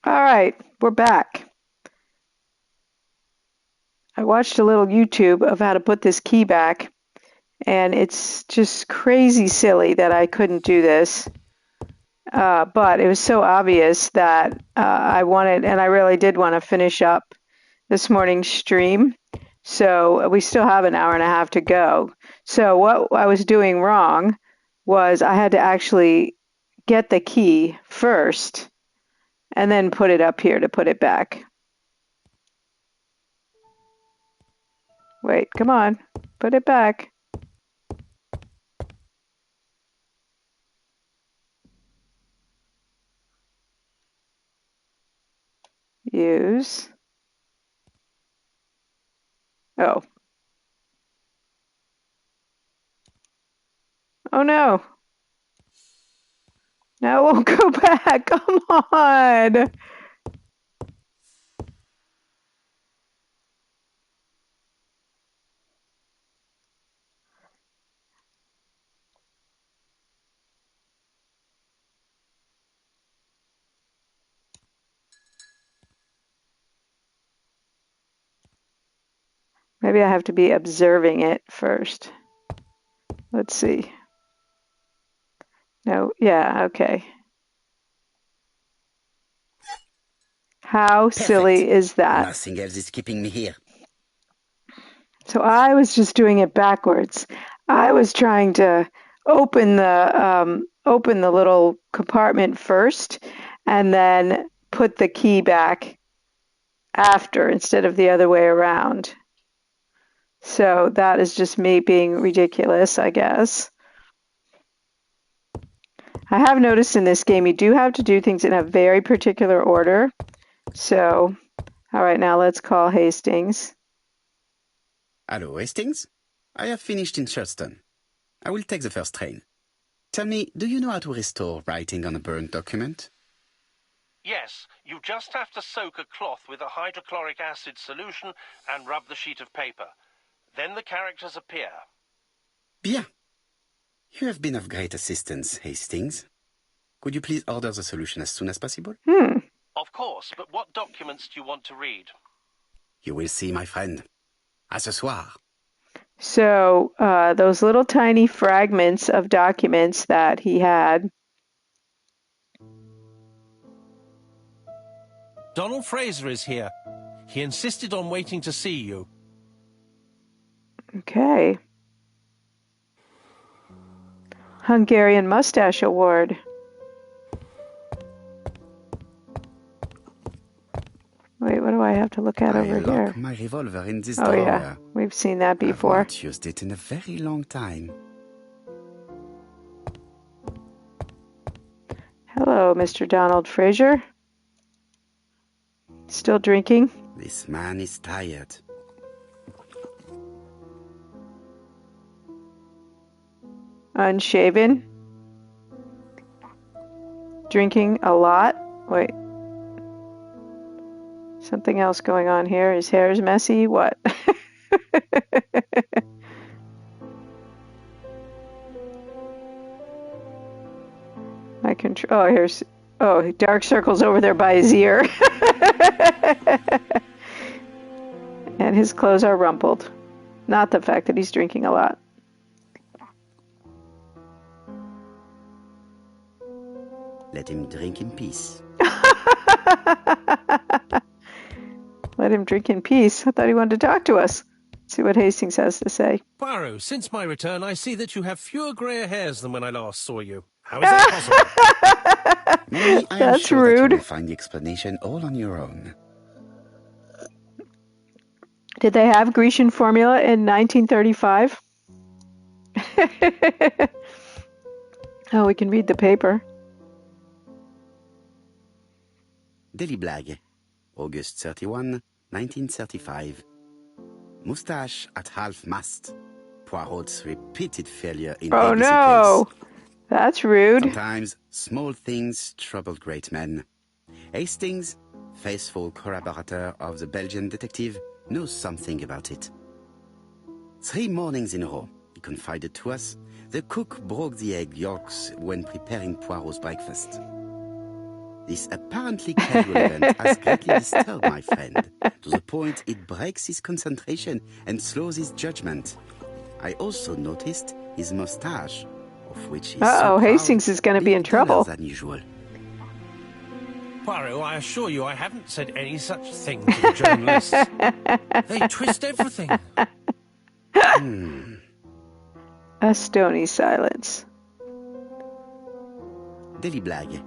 All right, we're back. I watched a little YouTube of how to put this key back, and it's just crazy silly that I couldn't do this. But it was so obvious that I wanted, and I really did want to finish up this morning's stream. So we still have an hour and a half to go. So what I was doing wrong was I had to actually get the key first and then put it up here to put it back. Wait, come on, put it back. Use. Oh. Oh no. Now it won't go back. Come on. Maybe I have to be observing it first. Let's see. No, yeah, okay. How Perfect. silly is that? Nothing else is keeping me here. So I was just doing it backwards. I was trying to open the little compartment first and then put the key back after instead of the other way around. So that is just me being ridiculous, I guess. I have noticed in this game you do have to do things in a very particular order. So, all right, now let's call Hastings. Hello, Hastings. I have finished in Charleston. I will take the first train. Tell me, do you know how to restore writing on a burned document? Yes, you just have to soak a cloth with a hydrochloric acid solution and rub the sheet of paper. Then the characters appear. Bien. You have been of great assistance, Hastings. Could you please order the solution as soon as possible? Of course, but what documents do you want to read? You will see, my friend. À ce soir. So those little tiny fragments of documents that he had. Donald Fraser is here. He insisted on waiting to see you. Okay. Hungarian Mustache Award. Wait, what do I have to look at over here? I lock my revolver in this drawer. drawer. Yeah, we've seen that before. I've not used it in a very long time. Hello, Mr. Donald Fraser. Still drinking? This man is tired. Unshaven. Drinking a lot. Wait. Something else going on here. His hair is messy. What? My control. Oh, here's. Oh, dark circles over there by his ear. And his clothes are rumpled. Not the fact that he's drinking a lot. Let him drink in peace. Let him drink in peace. I thought he wanted to talk to us. Let's see what Hastings has to say. Poirot, since my return, I see that you have fewer grey hairs than when I last saw you. How is that possible? Maybe I am That's sure rude. that you will find the explanation all on your own. Did they have Grecian formula in 1935? Oh, we can read the paper. Daily Blag, August 31, 1935. Moustache at half-mast. Poirot's repeated failure in Oh ABC no! case. That's rude. Sometimes small things trouble great men. Hastings, faithful collaborator of the Belgian detective, knows something about it. 3 mornings in a row, he confided to us, the cook broke the egg yolks when preparing Poirot's breakfast. This apparently casual event has greatly disturbed my friend, to the point it breaks his concentration and slows his judgment. I also noticed his mustache, of which he's so proud, Hastings is going to be in being duller trouble. than usual. Poirot, I assure you I haven't said any such thing to the journalists. They twist everything. A stony silence. Daily Blag,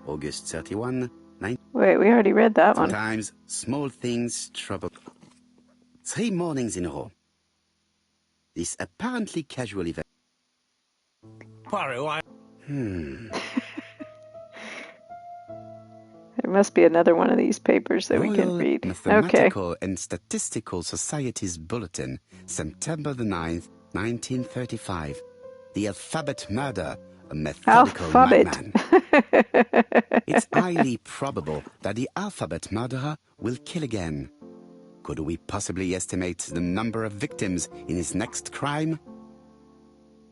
August 31, 19... Wait, we already read that one. Sometimes small things trouble... 3 mornings in a row. This apparently casual event... Poirot, There must be another one of these papers that we can Royal read. Okay. Mathematical and Statistical Society's Bulletin, September the 9th, 1935. The alphabet murder, a methodical madman. It's highly probable that the alphabet murderer will kill again. Could we possibly estimate the number of victims in his next crime?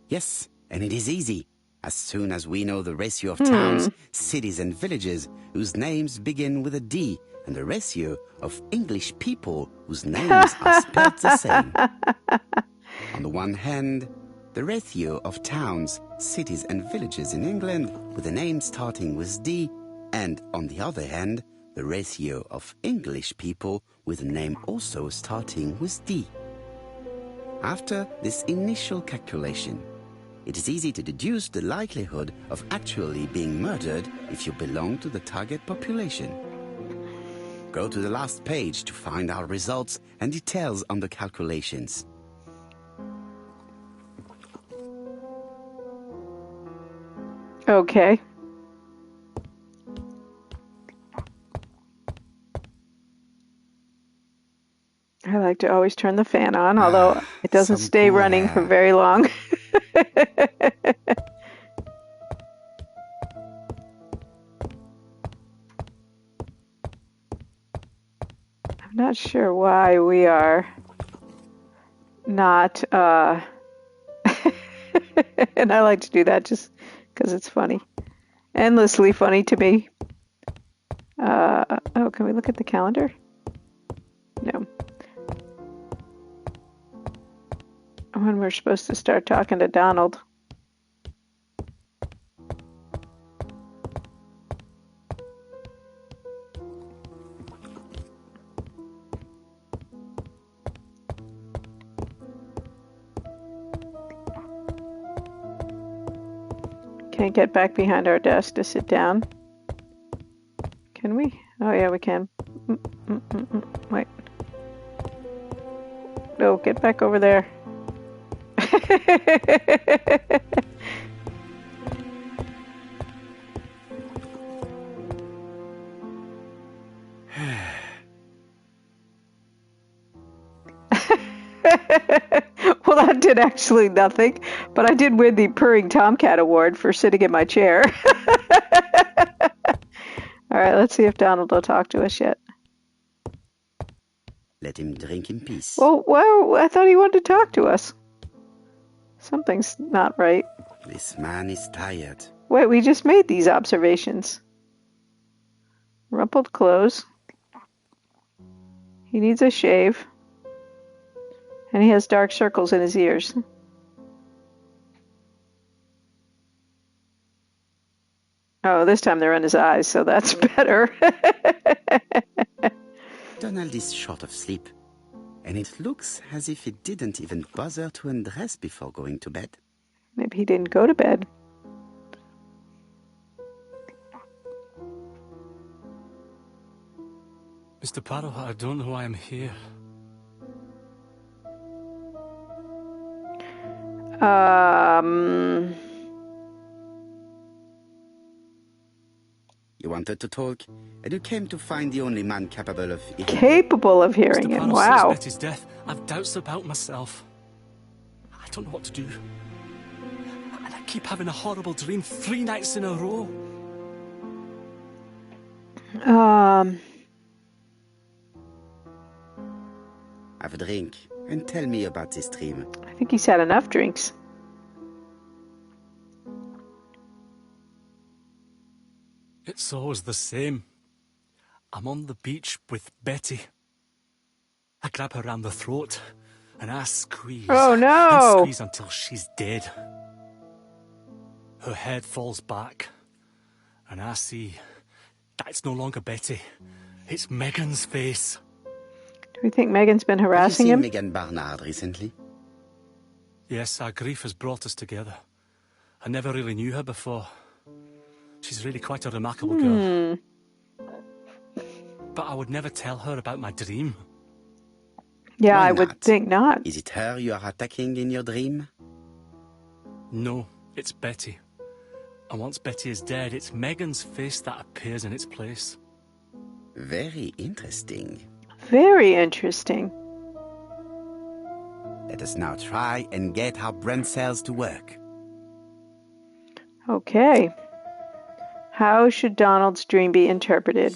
Yes, and it is easy. As soon as we know the ratio of towns, cities and villages whose names begin with a D and the ratio of English people whose names are spelled the same. On the one hand, the ratio of towns, cities and villages in England with a name starting with D, and on the other hand, the ratio of English people with a name also starting with D. After this initial calculation, it is easy to deduce the likelihood of actually being murdered if you belong to the target population. Go to the last page to find our results and details on the calculations. Okay. I like to always turn the fan on, although it doesn't some stay cool running for air. very long. I'm not sure why we are not, and I like to do that just because it's funny. Endlessly funny to me. Oh, can we look at the calendar? No. When we're supposed to start talking to Donald. Can't get back behind our desk to sit down. Can we? Oh yeah, we can. Wait. No, get back over there. Well, that did actually nothing, but I did win the Purring Tomcat Award for sitting in my chair. All right, let's see if Donald will talk to us yet. Let him drink in peace. Well, I thought he wanted to talk to us. Something's not right. This man is tired. Wait, we just made these observations. Rumpled clothes. He needs a shave. And he has dark circles in his ears. Oh, this time they're in his eyes, so that's better. Donald is short of sleep, and it looks as if he didn't even bother to undress before going to bed. Maybe he didn't go to bed. Mr. Poirot, I don't know why I'm here. You wanted to talk, and you came to find the only man capable of... Capable of hearing Mr. him. Poirot, Wow. since Betty's death, I've doubts about myself. I don't know what to do. And I keep having a horrible dream 3 nights in a row. Have a drink, and tell me about this dream. I think he's had enough drinks. It's always the same. I'm on the beach with Betty. I grab her round the throat and I squeeze. Oh, And no! squeeze until she's dead. Her head falls back and I see that it's no longer Betty. It's Megan's face. Do we think Megan's been Have you harassing seen him? Megan Barnard recently? Yes, our grief has brought us together. I never really knew her before. She's really quite a remarkable girl. But I would never tell her about my dream. Yeah, Why I would not? think not. Is it her you are attacking in your dream? No, it's Betty. And once Betty is dead, it's Megan's face that appears in its place. Very interesting. Very interesting. Let us now try and get our brain cells to work. Okay. How should Donald's dream be interpreted?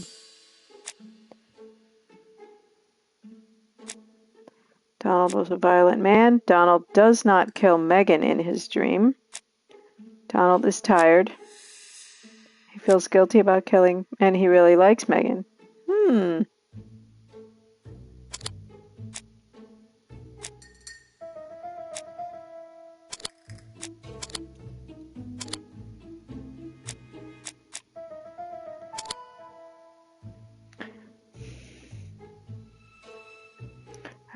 Donald was a violent man. Donald does not kill Megan in his dream. Donald is tired. He feels guilty about killing, and he really likes Megan.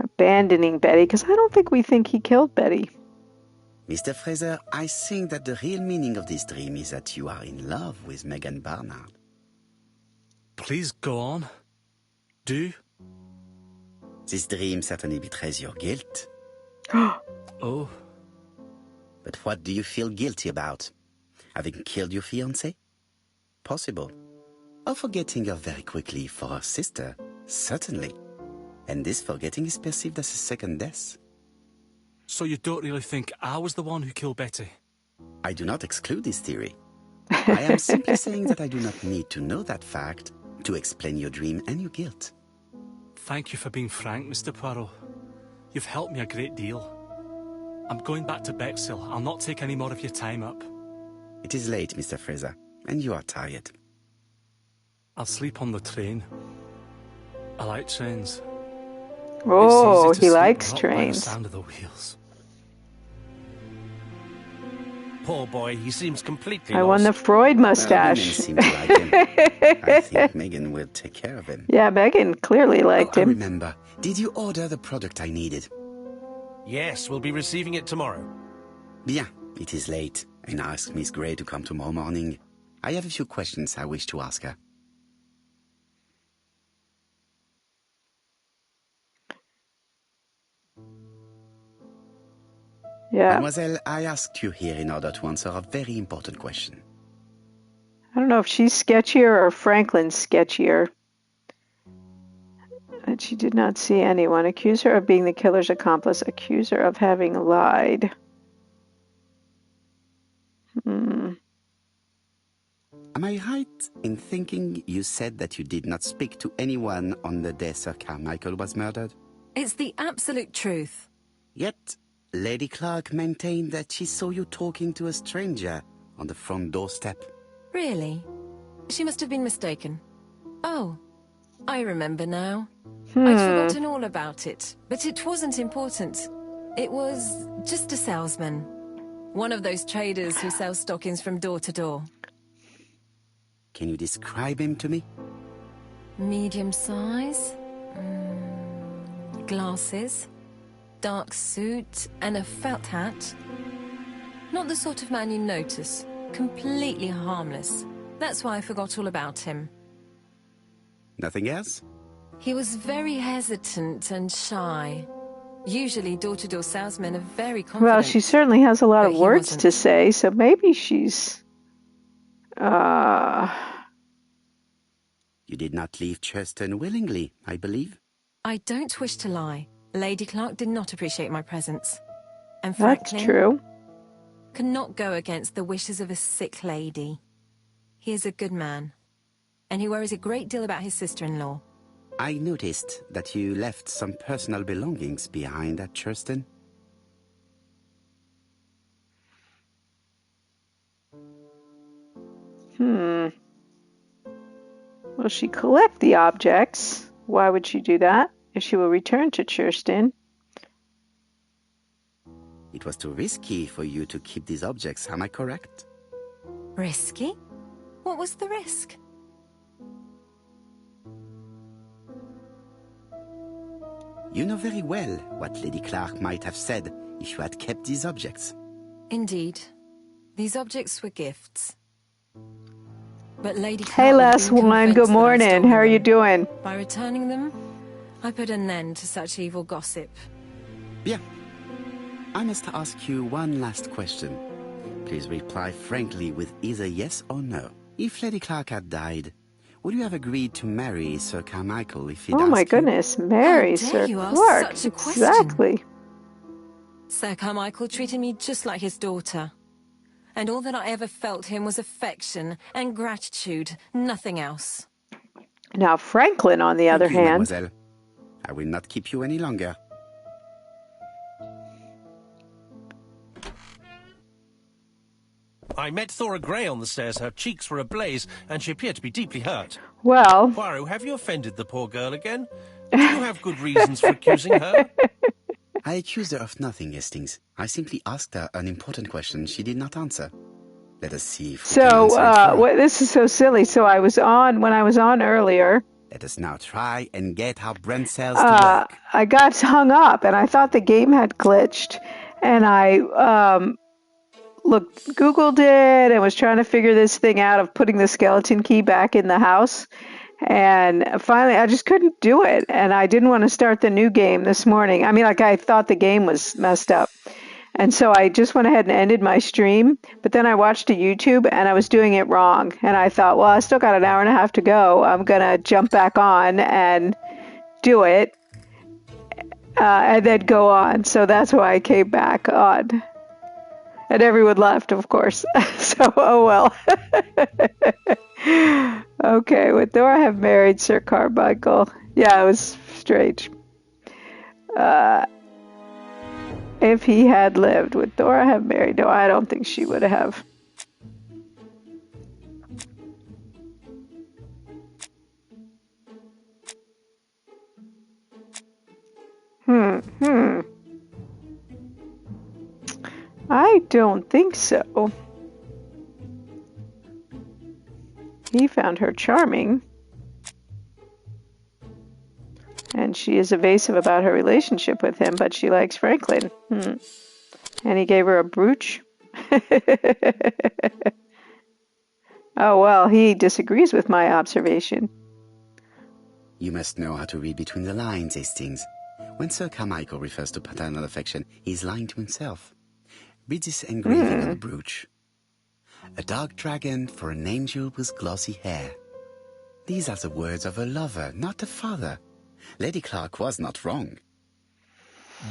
Abandoning Betty, because I don't think we think he killed Betty. Mr. Fraser, I think that the real meaning of this dream is that you are in love with Megan Barnard. Please go on. Do. This dream certainly betrays your guilt. Oh, But what do you feel guilty about? Having killed your fiancée? Possible. Or forgetting her very quickly for her sister? Certainly. And this forgetting is perceived as a second death. so you don't really think I was the one who killed Betty? I do not exclude this theory. I am simply saying that I do not need to know that fact to explain your dream and your guilt. Thank you for being frank, Mr. Poirot. You've helped me a great deal. I'm going back to Bexhill. I'll not take any more of your time up. It is late, Mr. Fraser, and you are tired. I'll sleep on the train. I like trains. Oh, It's easy to he sleep likes right by the trains. sound of the wheels. Poor boy, he seems completely I lost. won the Freud Well, women mustache. seem to like him. I think Megan will take care of him. Yeah, Megan clearly liked I him. remember. Did you order the product I needed? Yes, we'll be receiving it tomorrow. Bien, it is late, and I asked Miss Gray to come tomorrow morning. I have a few questions I wish to ask her. Yeah. Mademoiselle, I asked you here in order to answer a very important question. I don't know if she's sketchier or Franklin's sketchier. And she did not see anyone. Accuse her of being the killer's accomplice. Accuse her of having lied. Am I right in thinking you said that you did not speak to anyone on the day Sir Carmichael was murdered? It's the absolute truth. Yet, Lady Clark maintained that she saw you talking to a stranger on the front doorstep. Really? She must have been mistaken. Oh, I remember now. Hmm. I'd forgotten all about it, but it wasn't important. It was just a salesman. One of those traders who sell stockings from door to door. Can you describe him to me? Medium size. Glasses. Dark suit and a felt hat. Not the sort of man you notice. Completely harmless. That's why I forgot all about him. Nothing else? He was very hesitant and shy. Usually door-to-door salesmen are very confident. Well, she certainly has a lot But of he words wasn't. to say, so maybe she's... You did not leave Churston willingly, I believe. I don't wish to lie. Lady Clark did not appreciate my presence. And That's Franklin true. could not go against the wishes of a sick lady. He is a good man. And he worries a great deal about his sister-in-law. I noticed that you left some personal belongings behind at Churston. Will she collect the objects? Why would she do that? If she will return to Churston. It was too risky for you to keep these objects, am I correct? Risky? What was the risk? You know very well what Lady Clark might have said if you had kept these objects. Indeed. These objects were gifts. But Lady Clark Hey, would have Les been One, good convinced that I'd morning. stolen How are you them. doing? By returning them, I put an end to such evil gossip. Bien. I must ask you one last question. Please reply frankly with either yes or no. If Lady Clark had died, would you have agreed to marry Sir Carmichael if he'd Oh asked my you? goodness, Mary, How dare Sir you ask Clark. such a question? Exactly. Sir Carmichael treated me just like his daughter. And all that I ever felt him was affection and gratitude, nothing else. Now, Franklin, on the other Thank you, hand, mademoiselle. I will not keep you any longer. I met Thora Grey on the stairs. Her cheeks were ablaze, and she appeared to be deeply hurt. well, Poirot, have you offended the poor girl again? Do you have good reasons for accusing her? I accused her of nothing, Hastings. I simply asked her an important question she did not answer. Let us see if we can so answer it for her. this is so silly. So when I was on earlier, Let us now try and get our brain cells to work. I got hung up, and I thought the game had glitched, and I Googled it and was trying to figure this thing out of putting the skeleton key back in the house. And finally, I just couldn't do it. And I didn't want to start the new game this morning. I mean, like, I thought the game was messed up. And so I just went ahead and ended my stream. But then I watched a YouTube, and I was doing it wrong. And I thought, well, I still got an hour and a half to go. I'm going to jump back on and do it, and then go on. So that's why I came back on. And everyone left, of course. So, oh well. Okay, would Thora have married Sir Carmichael? Yeah, it was strange. If he had lived, would Thora have married? No, I don't think she would have. I don't think so. He found her charming, and she is evasive about her relationship with him, but she likes Franklin. And he gave her a brooch. Oh, well, he disagrees with my observation. You must know how to read between the lines, Hastings. When Sir Carmichael refers to paternal affection, he's lying to himself. Read this engraving on the brooch. A dark dragon for an angel with glossy hair. These are the words of a lover, not a father. Lady Clark was not wrong.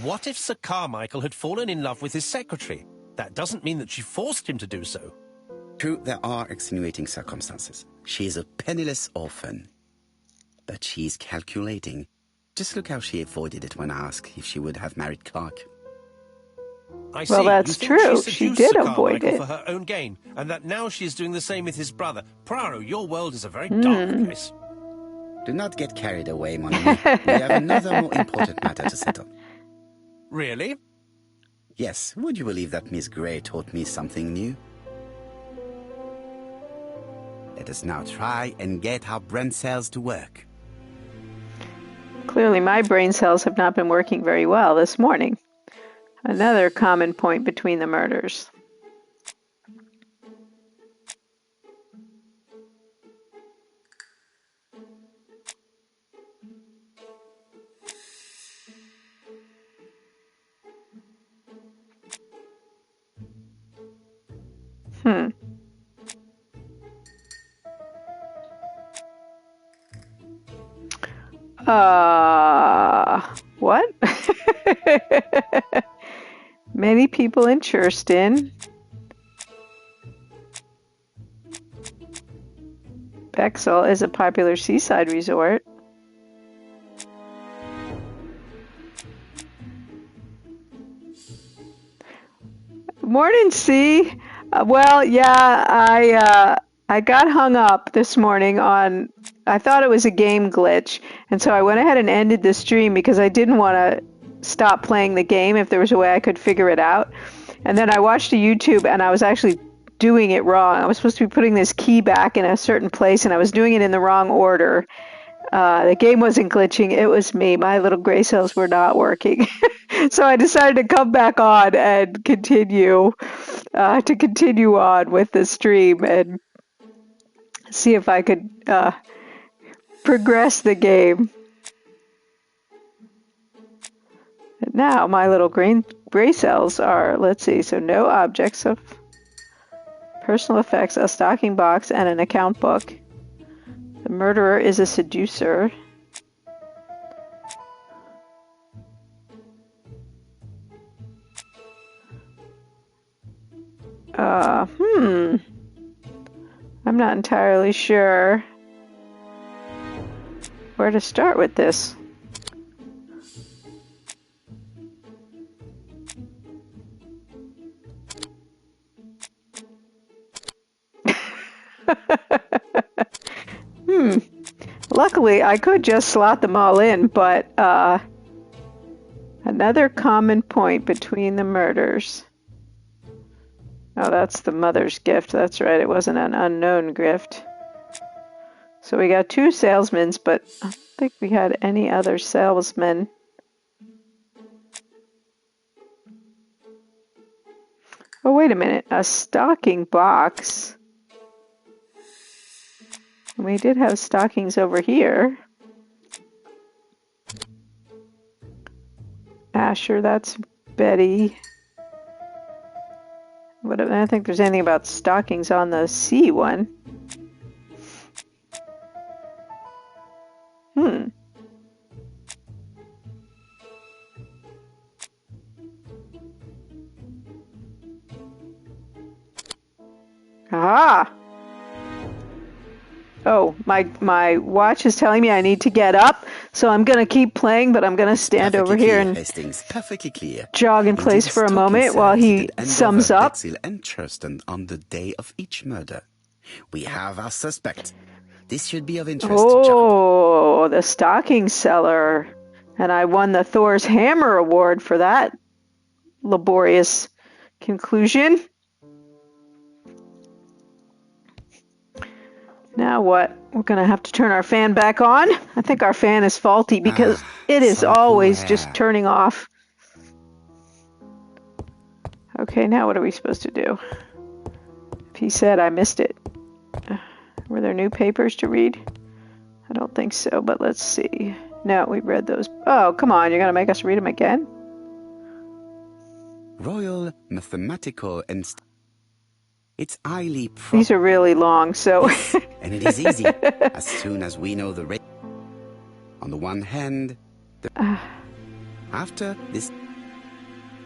What if Sir Carmichael had fallen in love with his secretary? That doesn't mean that she forced him to do so. True, there are extenuating circumstances. She is a penniless orphan. But she's calculating. Just look how she avoided it when asked if she would have married Clark. I see. Well, that's You think true. She She seduced did Sir avoid Carmichael it. for her own gain, and that now she is doing the same with his brother. Poirot, your world is a very dark place. Do not get carried away, mon ami. We have another more important matter to settle. Really? Yes, would you believe that Miss Grey taught me something new? Let us now try and get our brain cells to work. Clearly, my brain cells have not been working very well this morning. Another common point between the murders. What? Many people in Churston. Bexel is a popular seaside resort. Morning, C. Well, yeah, I got hung up this morning on, I thought it was a game glitch, and so I went ahead and ended the stream because I didn't want to stop playing the game if there was a way I could figure it out. And then I watched a YouTube and I was actually doing it wrong. I was supposed to be putting this key back in a certain place and I was doing it in the wrong order. The game wasn't glitching, it was me. My little gray cells were not working. So I decided to come back on and continue on with the stream and see if I could progress the game. And now my little gray cells are, let's see, so no objects of personal effects, a stocking box, and an account book. The murderer is a seducer. I'm not entirely sure where to start with this. Luckily, I could just slot them all in, but another common point between the murders. Oh, that's the mother's gift. That's right. It wasn't an unknown gift. So we got 2 salesmen, but I don't think we had any other salesmen. Oh, wait a minute. A stocking box. We did have stockings over here. Asher, that's Betty. I don't think there's anything about stockings on the C one. Aha! Oh, my watch is telling me I need to get up, so I'm going to keep playing, but I'm going to stand over here and jog in place for a moment while he sums up. And Churston on the day of each murder. We have our suspect. This should be of interest to John. Oh, the stocking seller. And I won the Thor's Hammer Award for that laborious conclusion. Now what? We're going to have to turn our fan back on. I think our fan is faulty because it is always just turning off. Okay, now what are we supposed to do? If he said I missed it. Were there new papers to read? I don't think so, but let's see. No, we read those. Oh, come on. You're going to make us read them again? Royal Mathematical Institute. It's highly These are really long, so... And it is easy, as soon as we know the rate. On the one hand, after this,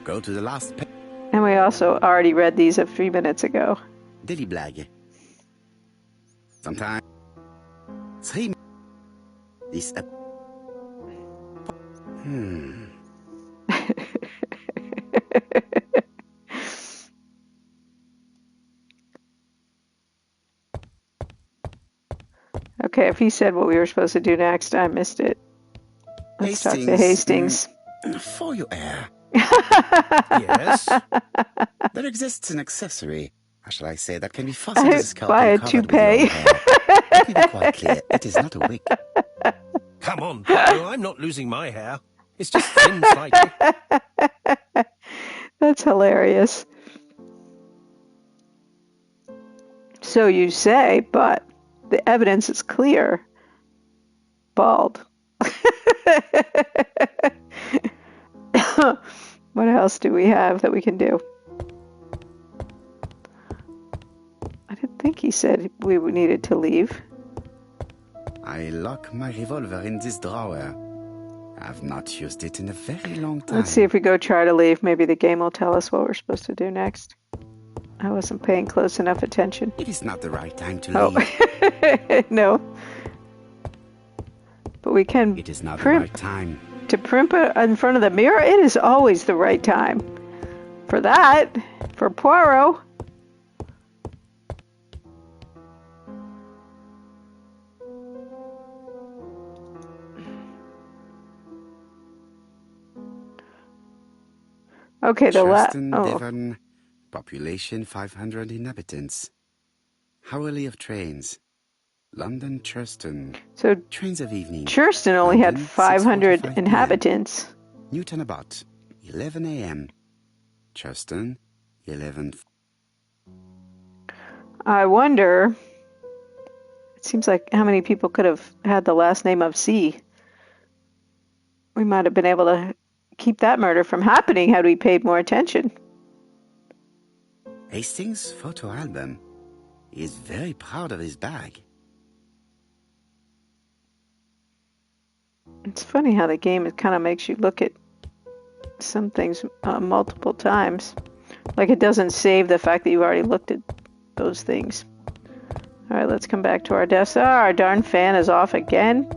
go to the last page. And we also already read these a few minutes ago. Daily Blag. Sometimes, this Okay, if he said what we were supposed to do next, I missed it. Let's talk to Hastings. For your air. Yes? There exists an accessory, how shall I say, that can be fastened to the scalp Buy a and covered with toupee. your hair. Let me be quite clear, it is not a wig. Come on, Pedro, I'm not losing my hair. It's just thin slightly. That's hilarious. So you say, but the evidence is clear. Bald. What else do we have that we can do? I didn't think he said we needed to leave. I lock my revolver in this drawer. I've not used it in a very long time. Let's see if we go try to leave. Maybe the game will tell us what we're supposed to do next. I wasn't paying close enough attention. It is not the right time to leave. Oh, no. But we can It is not the right time. To primp it in front of the mirror, it is always the right time. For that, for Poirot. Okay, Churston, oh, Devon, population 500 inhabitants. Hourly of trains. London, Churston. so Trains of evening. Churston only had London, 500 6:45 p.m. inhabitants. Newton about 11 a.m. Churston, 11. I wonder, it seems like how many people could have had the last name of C. We might have been able to keep that murder from happening had we paid more attention. Hastings' photo album. He is very proud of his bag. It's funny how the game kind of makes you look at some things multiple times. Like it doesn't save the fact that you've already looked at those things. All right, let's come back to our desk. Our darn fan is off again.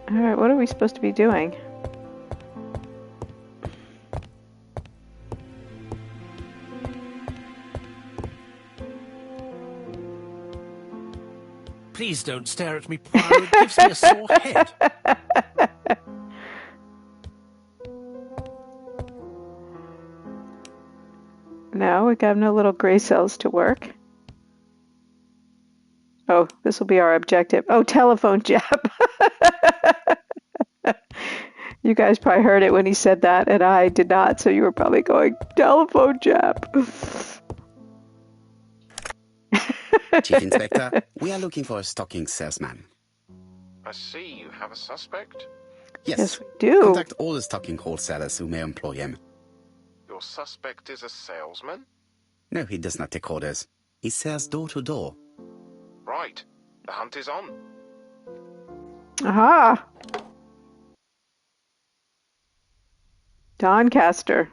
All right, what are we supposed to be doing? Please don't stare at me, Poirot. It gives me a sore head. No, we got no little gray cells to work. Oh, this will be our objective. Oh, telephone jab. You guys probably heard it when he said that, and I did not, so you were probably going, telephone jab. Chief Inspector, we are looking for a stocking salesman. I see you have a suspect. Yes, we do. Contact all the stocking wholesalers who may employ him. Your suspect is a salesman? No, he does not take orders. He sells door to door. Right. The hunt is on. Aha! Doncaster.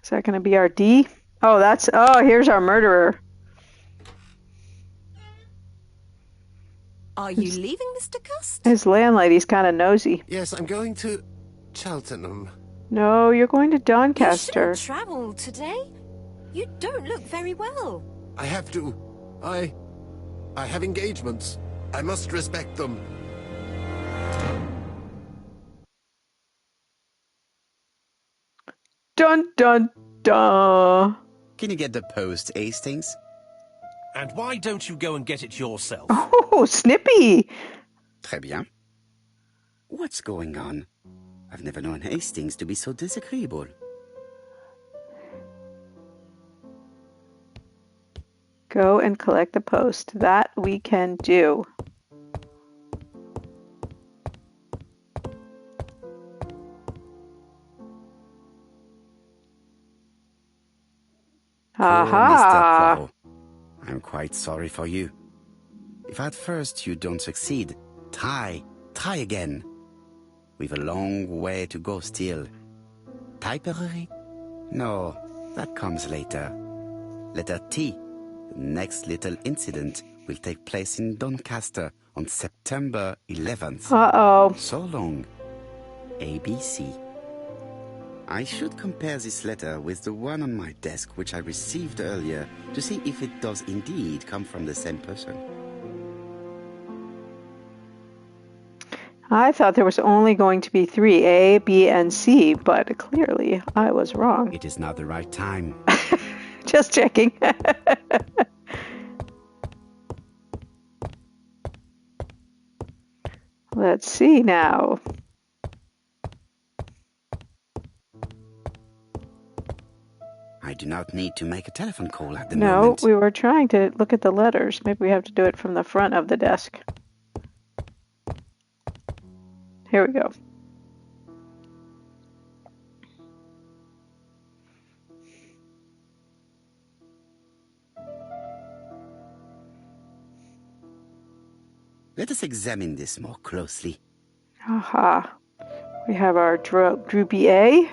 Is that going to be our D? Oh, here's our murderer. Are you leaving, Mr. Cust? His landlady's kind of nosy. Yes, I'm going to Cheltenham. No, you're going to You Doncaster. shouldn't travel today. You don't look very well. I have to. I have engagements. I must respect them. Dun, dun, dun. Can you get the post, Hastings? And why don't you go and get it yourself? Oh, Snippy. Très bien. What's going on? I've never known Hastings to be so disagreeable. Go and collect the post. That we can do. Aha! Poor Mr. Poirot. I'm quite sorry for you. If at first you don't succeed, try again. We've a long way to go still. Typery? No, that comes later. Letter T. The next little incident will take place in Doncaster on September 11th. Uh-oh. So long. ABC. I should compare this letter with the one on my desk which I received earlier to see if it does indeed come from the same person. I thought there was only going to be 3, A, B, and C, but clearly I was wrong. It is not the right time. Just checking. Let's see now. I do not need to make a telephone call at the No, moment. we were trying to look at the letters. Maybe we have to do it from the front of the desk. Here we go. Let us examine this more closely. Aha. We have our droopy A.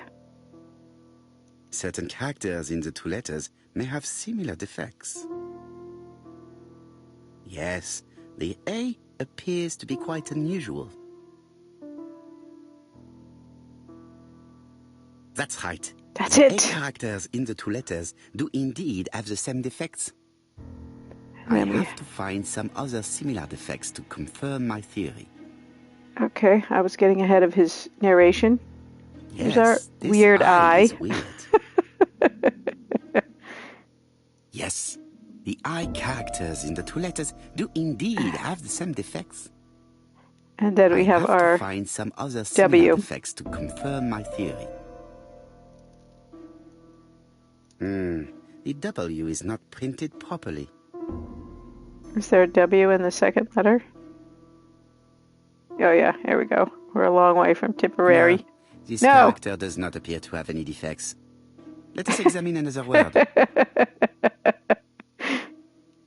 Certain characters in the two letters may have similar defects. Yes, the A appears to be quite unusual. That's right. That's The A it. characters in the two letters do indeed have the same defects. I have to find some other similar defects to confirm my theory. Okay, I was getting ahead of his narration. Here's our Yes, this weird eye. is weird. Yes, the eye characters in the two letters do indeed have the same defects. And then we have our to find some other similar W. defects to confirm my theory. The W is not printed properly. Is there a W in the second letter? Oh yeah, here we go. We're a long way from Tipperary. No, this character does not appear to have any defects. Let us examine another word.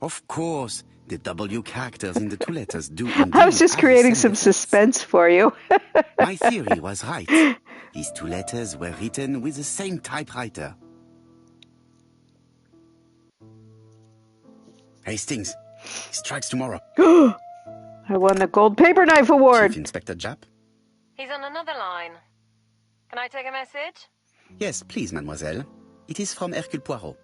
Of course, the W characters in the two letters do indeed. I was just have the creating same some defects. suspense for you. My theory was right. These two letters were written with the same typewriter. Hastings, he strikes tomorrow. I won the Gold Paper Knife Award. Chief Inspector Japp? He's on another line. Can I take a message? Yes, please, mademoiselle. It is from Hercule Poirot.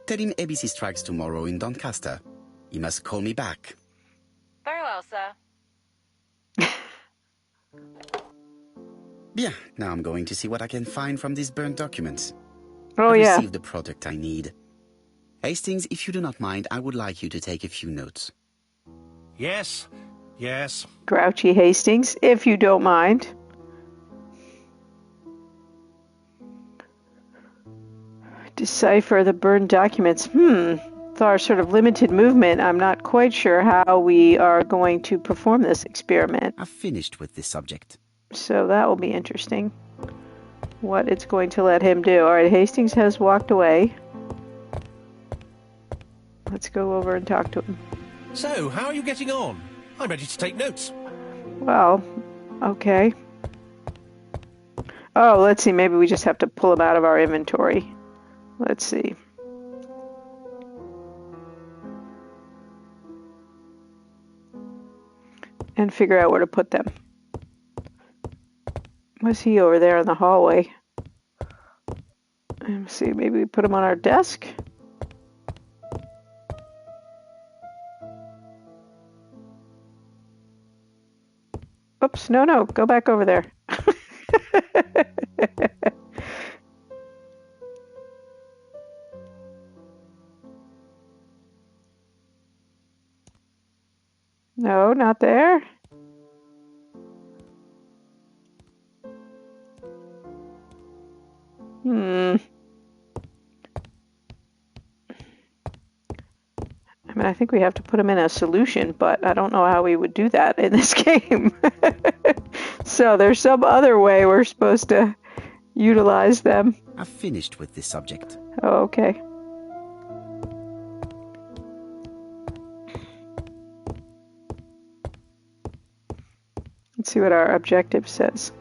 Tell him ABC strikes tomorrow in Doncaster. He must call me back. Very well, sir. Bien, now I'm going to see what I can find from these burnt documents. Oh I've yeah. received the product I need. Hastings, if you do not mind, I would like you to take a few notes. Yes, yes. Grouchy Hastings, if you don't mind. Decipher the burned documents. With our sort of limited movement, I'm not quite sure how we are going to perform this experiment. I've finished with this subject. So that will be interesting. What it's going to let him do. Alright, Hastings has walked away. Let's go over and talk to him. So, how are you getting on? I'm ready to take notes. Well, okay. Oh, let's see. Maybe we just have to pull him out of our inventory. Let's see. And figure out where to put them. Was he over there in the hallway? Let's see. Maybe we put him on our desk? Oops, no, go back over there. No, not there. I mean, I think we have to put them in a solution, but I don't know how we would do that in this game. So there's some other way we're supposed to utilize them. I've finished with this subject. Oh, okay. Let's see what our objective says.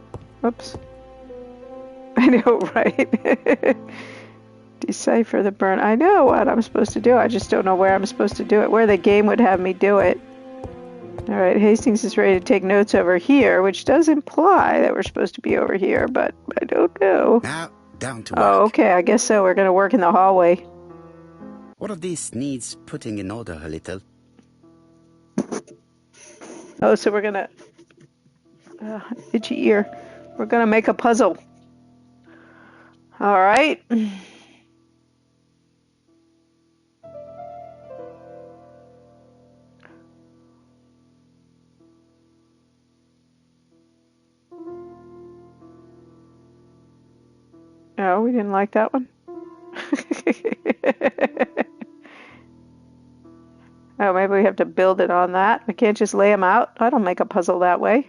Oops. I know, right? Decipher the burn. I know what I'm supposed to do. I just don't know where I'm supposed to do it. Where the game would have me do it. Alright, Hastings is ready to take notes over here, which does imply that we're supposed to be over here, but I don't know. Now, down to work. Oh, okay, I guess so. We're going to work in the hallway. What of this needs putting in order a little? Oh, so we're going to... itchy ear. We're going to make a puzzle. Alright. Oh, we didn't like that one? Oh, maybe we have to build it on that. We can't just lay them out. I don't make a puzzle that way.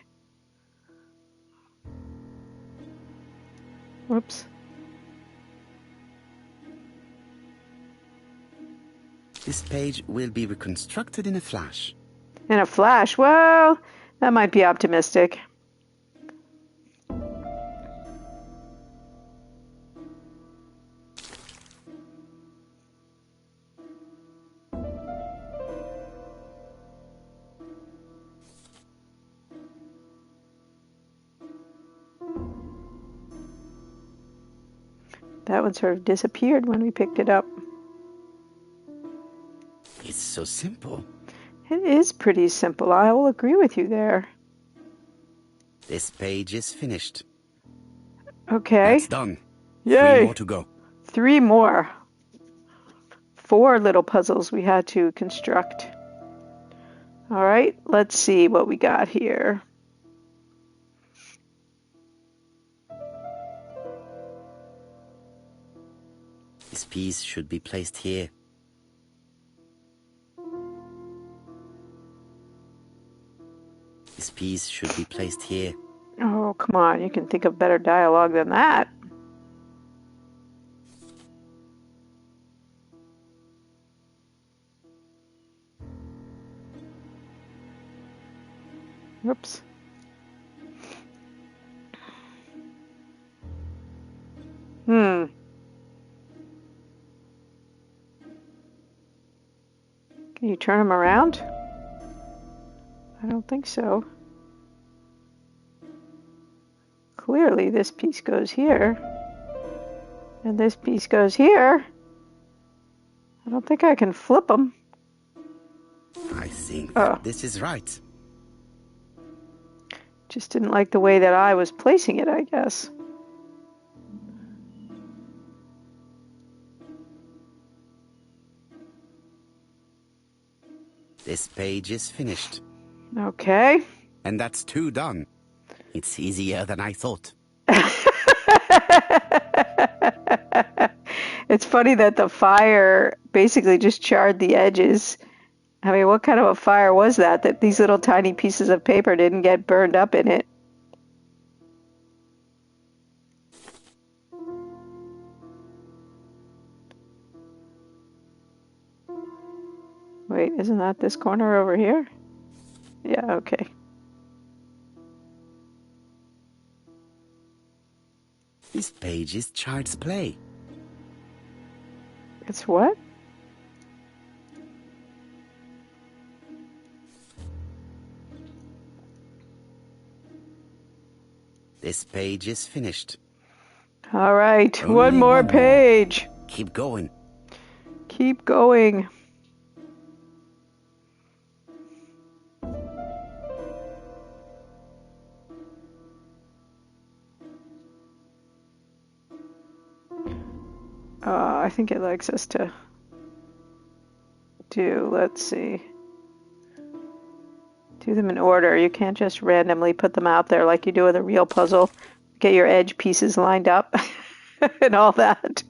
Whoops. This page will be reconstructed in a flash. In a flash? Well, that might be optimistic. That one sort of disappeared when we picked it up. It's so simple. It is pretty simple. I will agree with you there. This page is finished. Okay. That's done. Yay! 3 more to go. 3 more. 4 little puzzles we had to construct. All right, let's see what we got here. This piece should be placed here. This piece should be placed here. Oh, come on. You can think of better dialogue than that. Whoops. Can you turn them around? I don't think so. Clearly this piece goes here. And this piece goes here. I don't think I can flip them. I think that this is right. Just didn't like the way that I was placing it, I guess. This page is finished. Okay. And that's 2 done. It's easier than I thought. It's funny that the fire basically just charred the edges. I mean, what kind of a fire was that these little tiny pieces of paper didn't get burned up in it? Wait, isn't that this corner over here? Yeah, okay. This page is child's play. It's what? This page is finished. All right, Only one more page. Keep going. Keep going. I think it likes us to let's see, do them in order. You can't just randomly put them out there like you do with a real puzzle. Get your edge pieces lined up and all that.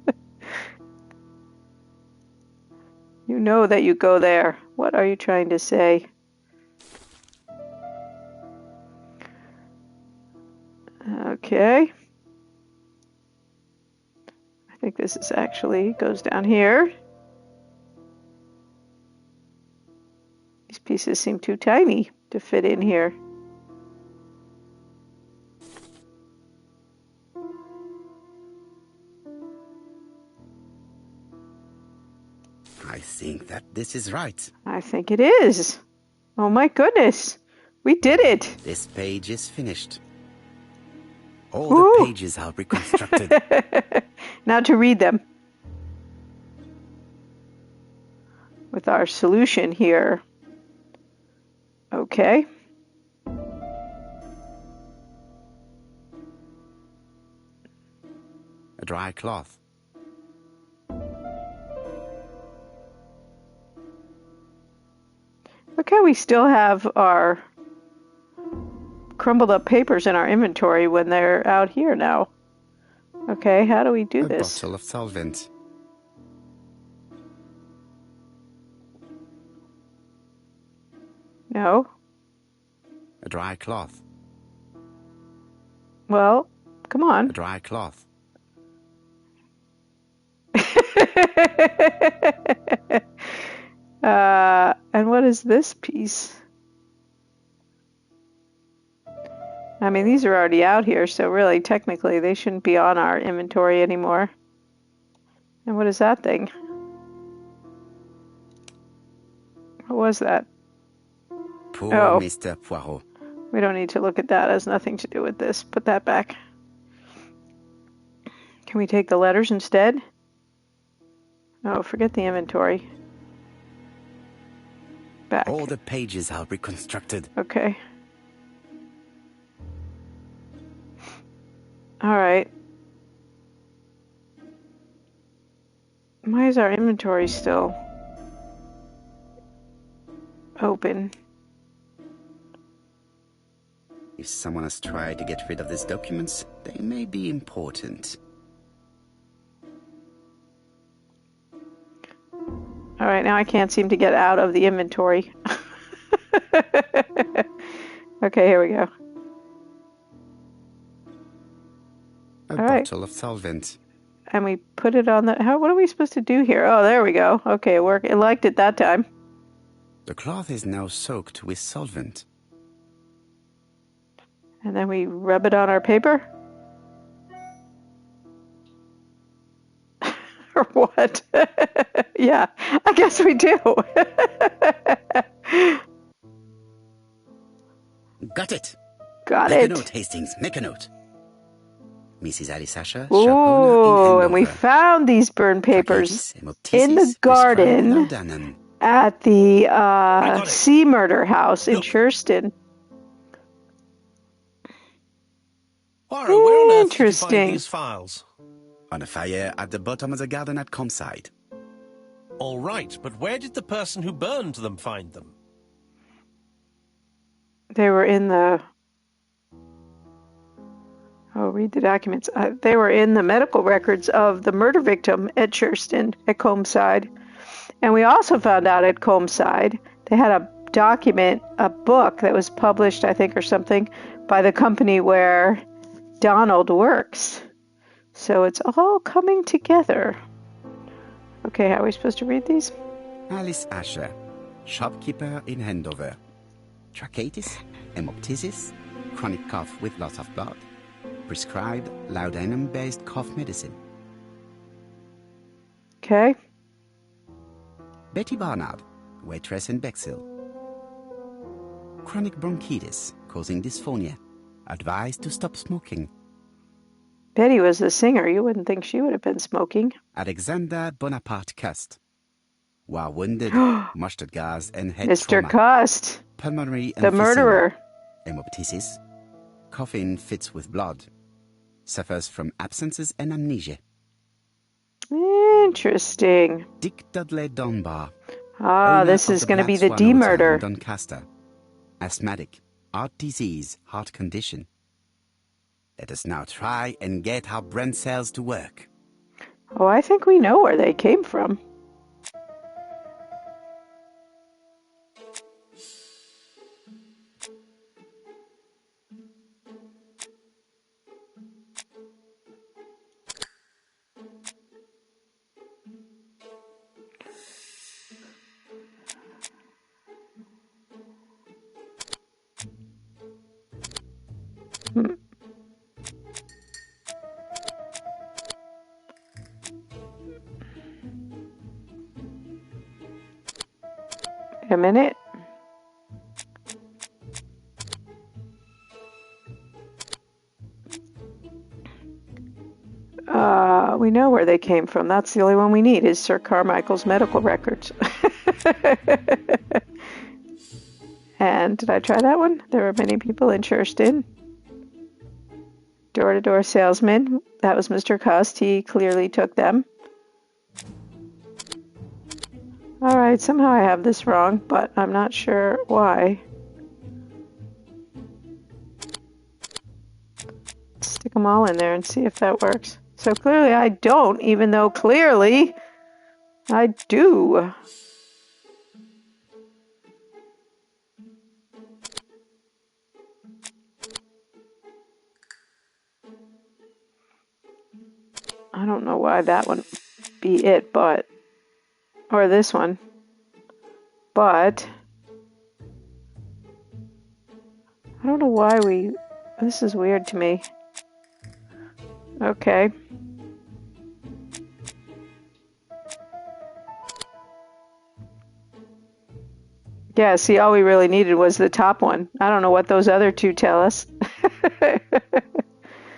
You know that you go there. What are you trying to say? Okay. I think this is actually goes down here. These pieces seem too tiny to fit in here. I think that this is right. I think it is. Oh my goodness. We did it. This page is finished. All Ooh. the pages are reconstructed. Now to read them. With our solution here. Okay. A dry cloth. Look how we still have our crumbled up papers in our inventory when they're out here now. Okay, how do we do A this? bottle of solvent. No? A dry cloth. Well, come on. A dry cloth. And what is this piece? I mean, these are already out here, so really, technically, they shouldn't be on our inventory anymore. And what is that thing? What was that? Poor Oh. Mr. Poirot. We don't need to look at that. It has nothing to do with this. Put that back. Can we take the letters instead? Oh, forget the inventory. Back. All the pages are reconstructed. Okay. All right. Why is our inventory still open? If someone has tried to get rid of these documents, they may be important. All right, now I can't seem to get out of the inventory. Okay, here we go. A All right. bottle of solvent. And we put it on the... what are we supposed to do here? Oh, there we go. Okay, it worked. It liked it that time. The cloth is now soaked with solvent. And then we rub it on our paper? Or what? Yeah, I guess we do. Got it! Got Make it. a note, Hastings. Make a note. Mrs. Alice Asher, shop owner Ooh, in and we Andover. found these burn papers in the garden at the sea murder house in Look. Churston. Poirot, where on earth did you Interesting. find these files? On a fire at the bottom of the garden at Comside. All right, but where did the person who burned them find them? They were in the... Oh, read the documents. They were in the medical records of the murder victim at Churston, at Comside. And we also found out at Comside, they had a document, a book that was published, I think, or something, by the company where Donald works. So it's all coming together. Okay, how are we supposed to read these? Alice Asher, shopkeeper in Andover. Tracheitis, hemoptysis, chronic cough with loss of blood. Prescribed laudanum-based cough medicine. Okay. Betty Barnard, waitress in Bexhill. Chronic bronchitis causing dysphonia. Advised to stop smoking. Betty was the singer. You wouldn't think she would have been smoking. Alexander Bonaparte Cust. While wounded, mustard gas and head Mr. trauma. Cust, Pulmonary the emphysema. murderer. Hemoptysis. Coughing fits with blood. Suffers from absences and amnesia. Interesting. Dick Dudley Dunbar. Ah, owner this of is the going to Black be the Swan D Hotel murder. in Doncaster. Asthmatic. Heart disease. Heart condition. Let us now try and get our brain cells to work. Oh, I think we know where they came from. Wait a minute. We know where they came from. That's the only one we need is Sir Carmichael's medical records. And did I try that one? There were many people in Churston. Door-to-door salesman. That was Mr. Cust. He clearly took them. All right, somehow I have this wrong, but I'm not sure why. Stick them all in there and see if that works. So clearly I don't, even though clearly I do. I don't know why that one be it, but... Or this one. But... I don't know why we... This is weird to me. Okay. Yeah, see, all we really needed was the top one. I don't know what those other two tell us.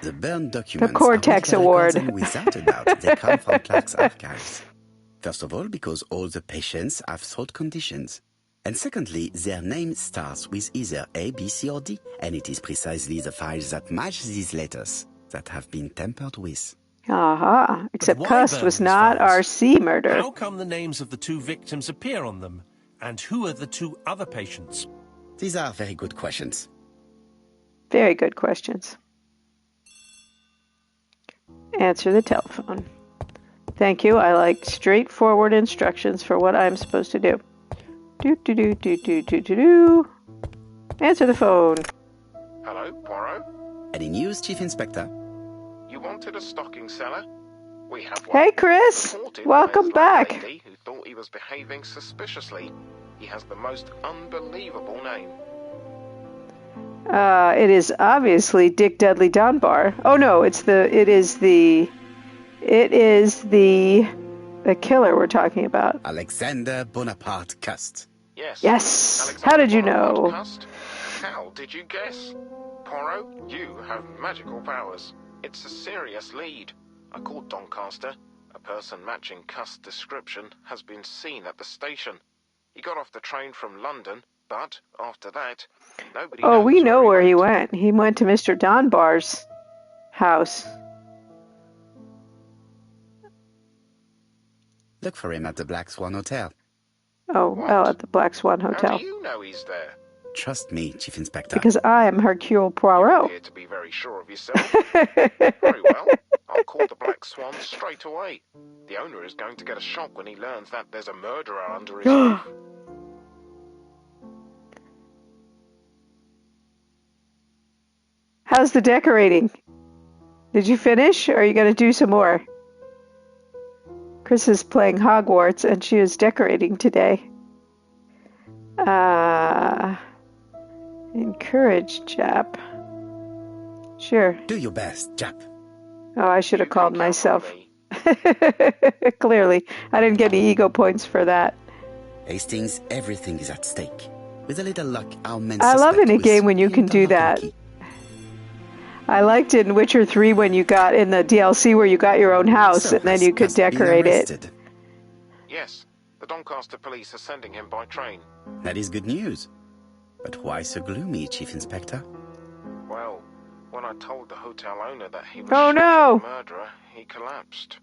The burned documents Cortex are Award. and without a doubt they come from Clark's archives. First of all, because all the patients have throat conditions. And secondly, their name starts with either A, B, C, or D, and it is precisely the files that match these letters that have been tampered with. Aha. Except why Cust burn was these not files? RC murder. How come the names of the two victims appear on them? And who are the two other patients? These are very good questions. Very good questions. Answer the telephone. Thank you. I like straightforward instructions for what I'm supposed to do. Do. Answer the phone. Hello, Poirot? Any news, Chief Inspector? You wanted a stocking seller? We have one. Hey, Chris. Reported by Welcome his back. landlady who thought he was behaving suspiciously. He has the most unbelievable name. It is obviously Dick Dudley Dunbar. Oh no, it is the killer we're talking about. Alexander Bonaparte Cust. Yes. Yes. Alexander How did you Bonaparte know? Cust? How did you guess? Poirot, you have magical powers. It's a serious lead. I called Doncaster. A person matching Cust's description has been seen at the station. He got off the train from London, but after that, nobody Oh, knows we know where he went. went. He went to Mr. Dunbar's house. Look for him at the Black Swan Hotel. Oh, What? well, at the Black Swan How Hotel. do you know he's there? Trust me, Chief Inspector. Because I am Hercule You Poirot. appear to be very sure of yourself. Very well. I'll call the Black Swan straight away. The owner is going to get a shock when he learns that there's a murderer under his roof. How's the decorating? Did you finish, or are you going to do some more? Chris is playing Hogwarts, and she is decorating today. Encourage Jap. Sure. Do your best, Jap. Oh, I should have You can called count on myself. me. Clearly. I didn't get any ego points for that. Hastings, everything is at stake. With a little luck, our men I love suspect in a with game when you can do unlocking that. key. I liked it in Witcher 3 when you got in the DLC where you got your own house So and then has you could Cust been decorate it. arrested? Yes, the Doncaster police are sending him by train. That is good news. But why so gloomy, Chief Inspector? Well, when I told the hotel owner that he was Oh, shot no. as a murderer, he collapsed.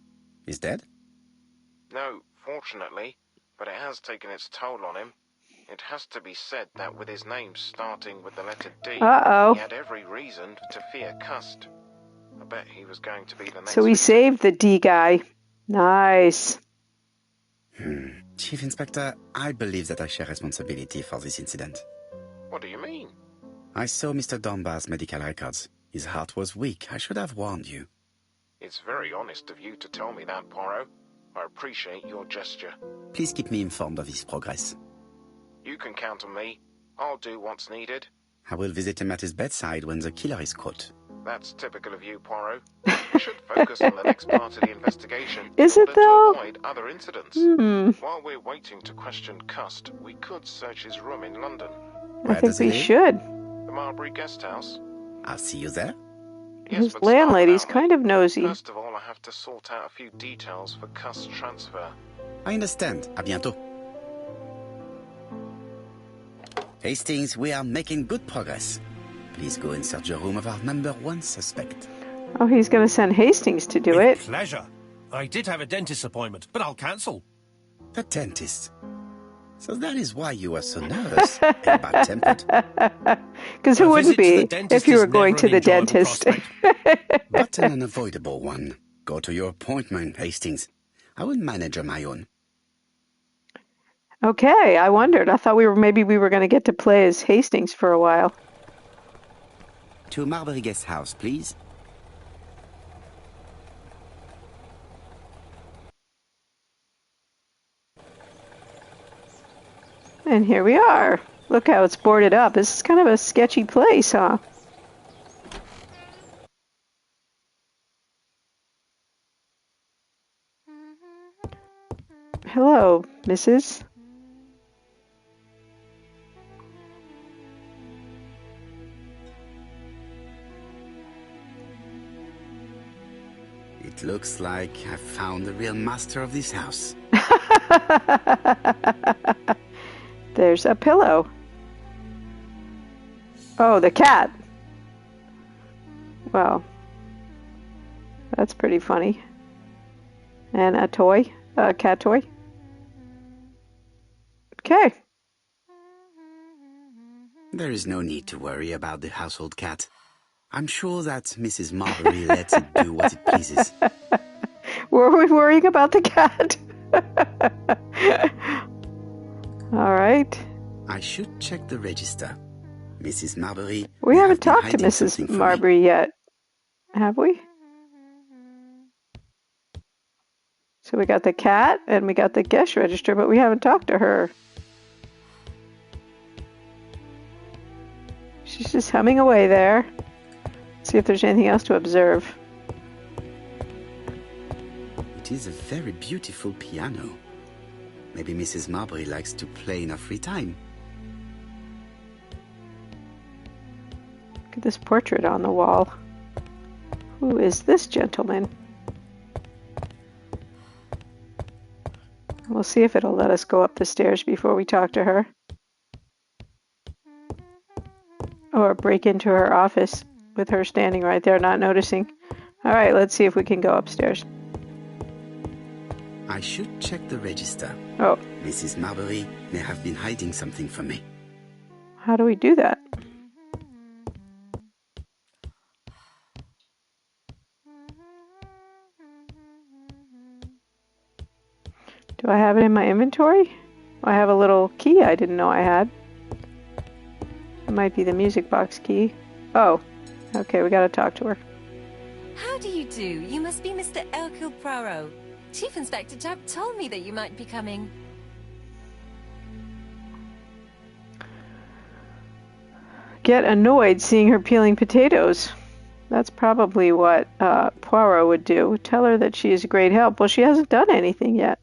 He's dead? No, fortunately, but it has taken its toll on him. It has to be said that with his name starting with the letter D, Uh-oh. he had every reason to fear Cust. I bet he was going to be the next So we victim. saved the D guy. Nice. Chief Inspector, I believe that I share responsibility for this incident. What do you mean? I saw Mr. Dunbar's medical records. His heart was weak. I should have warned you. It's very honest of you to tell me that, Poirot. I appreciate your gesture. Please keep me informed of his progress. You can count on me. I'll do what's needed. I will visit him at his bedside when the killer is caught. That's typical of you, Poirot. We should focus on the next part of the investigation Is in it order though? to avoid other incidents. While we're waiting to question Cust, we could search his room in London. I Where think does he we live? should. The Marbury Guest House. I'll see you there. Yes, His but start landlady's without kind me. of nosy. First of all, I have to sort out a few details for Cust's transfer. I understand. À bientôt. Hastings, we are making good progress. Please go and search the room of our number one suspect. Oh, he's going to send Hastings to do With it. pleasure. I did have a dentist appointment, but I'll cancel. The dentist. So that is why you were so nervous and bad-tempered. Because who A wouldn't visit to the be dentist if you is were going never to an the enjoyable dentist? prospect. But an unavoidable one. Go to your appointment, Hastings. I will manage on my own. Okay, I wondered. I thought maybe we were going to get to play as Hastings for a while. To Marbury Guest House, please. And here we are. Look how it's boarded up. This is kind of a sketchy place, huh? Hello, Mrs. It looks like I've found the real master of this house. There's a pillow. Oh, the cat. Well, that's pretty funny. And a toy, a cat toy. Okay. There is no need to worry about the household cat. I'm sure that Mrs. Marbury lets it do what it pleases. Were we worrying about the cat? All right. I should check the register. Mrs. Marbury. We haven't talked to Mrs. Marbury yet, have we? So we got the cat and we got the guest register, but we haven't talked to her. She's just humming away there. See if there's anything else to observe. It is a very beautiful piano. Maybe Mrs. Marbury likes to play in her free time. Look at this portrait on the wall. Who is this gentleman? We'll see if it'll let us go up the stairs before we talk to her. Or break into her office with her standing right there, not noticing. All right, let's see if we can go upstairs. I should check the register. Oh. Mrs. Marbury may have been hiding something from me. How do we do that? Do I have it in my inventory? I have a little key I didn't know I had. It might be the music box key. Oh, okay, we gotta talk to her. How do you do? You must be Mr. Hercule Poirot. Chief Inspector Japp told me that you might be coming. Get annoyed seeing her peeling potatoes. That's probably what Poirot would do. Tell her that she is a great help. Well, she hasn't done anything yet.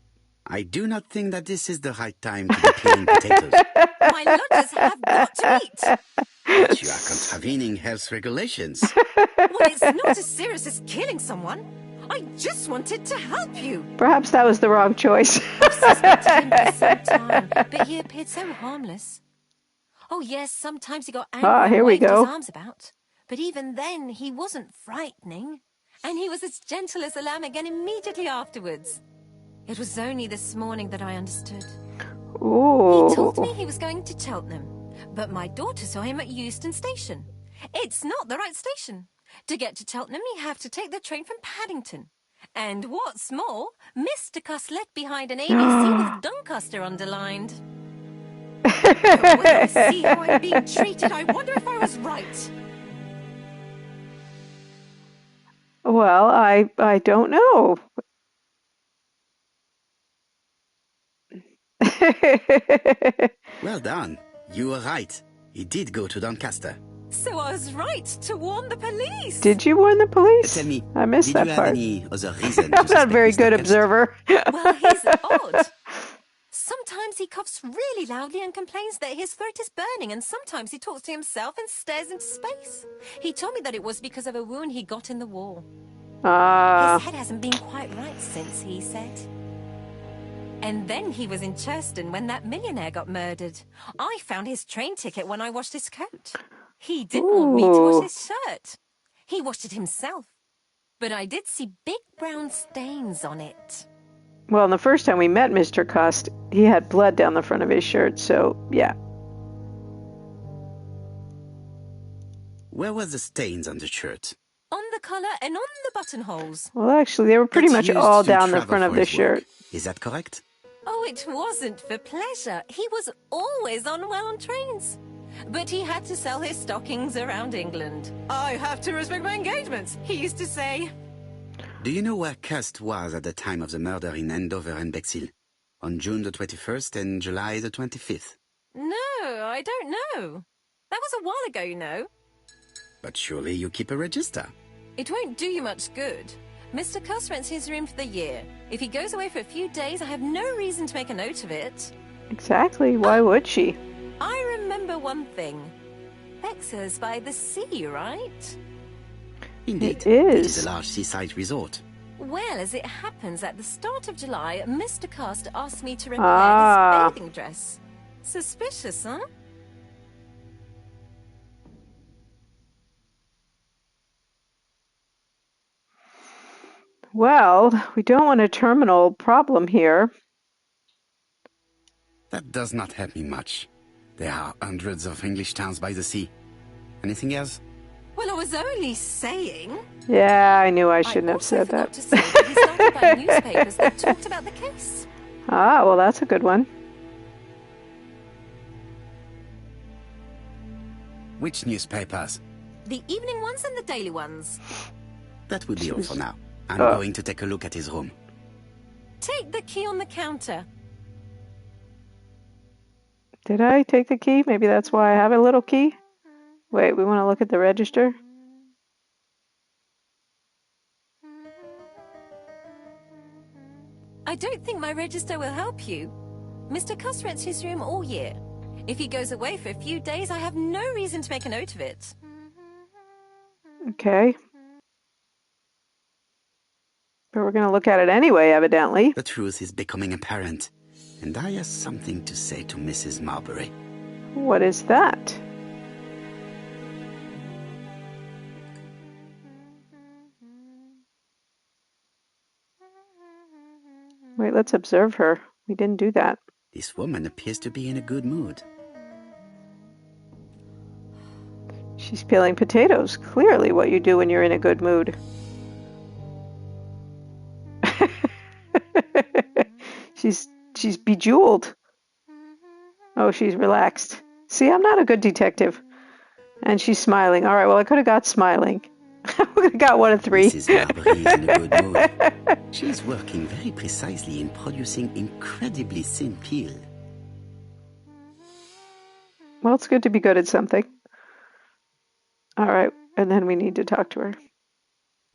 I do not think that this is the right time to be peeling potatoes. My lodgers have got to eat. But you are contravening health regulations. Well, it's not as serious as killing someone. I just wanted to help you. Perhaps that was the wrong choice. I've suspected him for some time, but he appeared so harmless. Oh yes, sometimes he got angry here and we waved go. his arms about. But even then, he wasn't frightening. And he was as gentle as a lamb again immediately afterwards. It was only this morning that I understood. Ooh. He told me he was going to Cheltenham, but my daughter saw him at Euston Station. It's not the right station. To get to Cheltenham, you have to take the train from Paddington. And what's more, Mr. Cuss left behind an ABC with Doncaster underlined. But when I see how I'm being treated, I wonder if I was right. Well, I don't know. Well done. You were right. He did go to Doncaster. So I was right to warn the police. Did you warn the police? Tell me, I missed did that you part. have any other reason I'm to not a very suspect good Mr. observer. Well, he's odd. Sometimes he coughs really loudly and complains that his throat is burning, and sometimes he talks to himself and stares into space. He told me that it was because of a wound he got in the war. His head hasn't been quite right since, he said. And then he was in Churston when that millionaire got murdered. I found his train ticket when I washed his coat. He didn't want me to wash his shirt. He washed it himself. But I did see big brown stains on it. Well, the first time we met Mr. Cust, he had blood down the front of his shirt, so yeah. Where were the stains on the shirt? On the collar and on the buttonholes. Well, actually, they were pretty That's much used all to down the travel front of for the his work. shirt. Is that correct? Oh, it wasn't for pleasure. He was always unwell on trains. But he had to sell his stockings around England. I have to respect my engagements, he used to say. Do you know where Cust was at the time of the murder in Andover and Bexhill? On June the 21st and July the 25th? No, I don't know. That was a while ago, you know. But surely you keep a register. It won't do you much good. Mr. Cuss rents his room for the year. If he goes away for a few days, I have no reason to make a note of it. Exactly. Why would she? I remember one thing. Bexhill by the sea, right? Indeed. It is. It is a large seaside resort. Well, as it happens, at the start of July, Mr. Cust asked me to repair his bathing dress. Suspicious, huh? Well, we don't want a terminal problem here. That does not help me much. There are hundreds of English towns by the sea. Anything else? Well, I was only saying. Yeah, I knew I shouldn't have said forgot that. to say that he started buying newspapers that talked about the case. Ah, well, that's a good one. Which newspapers? The evening ones and the daily ones. That will be all for now. I'm Oh. going to take a look at his room. Take the key on the counter. Did I take the key? Maybe that's why I have a little key. Wait, we want to look at the register? I don't think my register will help you. Mr. Cuss rents his room all year. If he goes away for a few days, I have no reason to make a note of it. Okay. But we're going to look at it anyway, evidently. The truth is becoming apparent, and I have something to say to Mrs. Marbury. What is that? Wait, let's observe her. We didn't do that. This woman appears to be in a good mood. She's peeling potatoes. Clearly what you do when you're in a good mood. She's bejeweled. Oh, she's relaxed. See, I'm not a good detective. And she's smiling. All right, well, I could have got smiling. I would have got 1 of 3. Mrs. Marbury is in a good mood. She's working very precisely in producing incredibly thin peel. Well, it's good to be good at something. All right, and then we need to talk to her.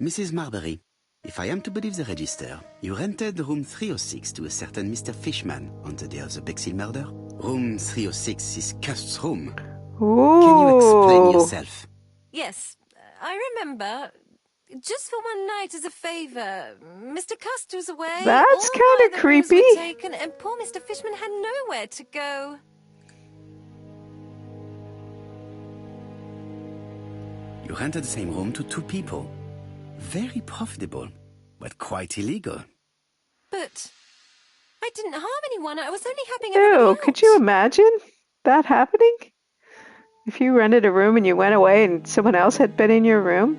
Mrs. Marbury, if I am to believe the register, you rented room 306 to a certain Mr. Fishman on the day of the Bexhill murder. Room 306 is Cust's room. Ooh. Can you explain yourself? Yes, I remember. Just for one night as a favour. Mr. Cust was away. That's all kinda the rooms creepy. were taken, and poor Mr. Fishman had nowhere to go. You rented the same room to 2 people. Very profitable, but quite illegal. But I didn't harm anyone. I was only helping everybody Ew, out. could you imagine that happening? If you rented a room and you went away and someone else had been in your room?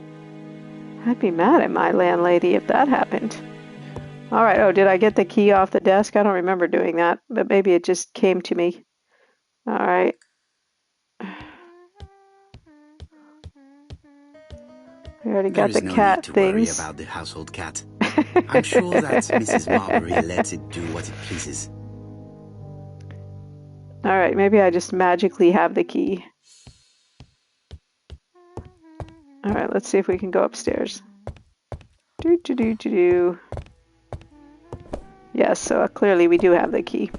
I'd be mad at my landlady if that happened. All right, oh, did I get the key off the desk? I don't remember doing that, but maybe it just came to me. All right. We already got the There is no cat need to worry things. about the household cat. I'm sure that Mrs. Marbury lets it do what it pleases. All right, maybe I just magically have the key. All right, let's see if we can go upstairs. Do. Yes, so clearly we do have the key.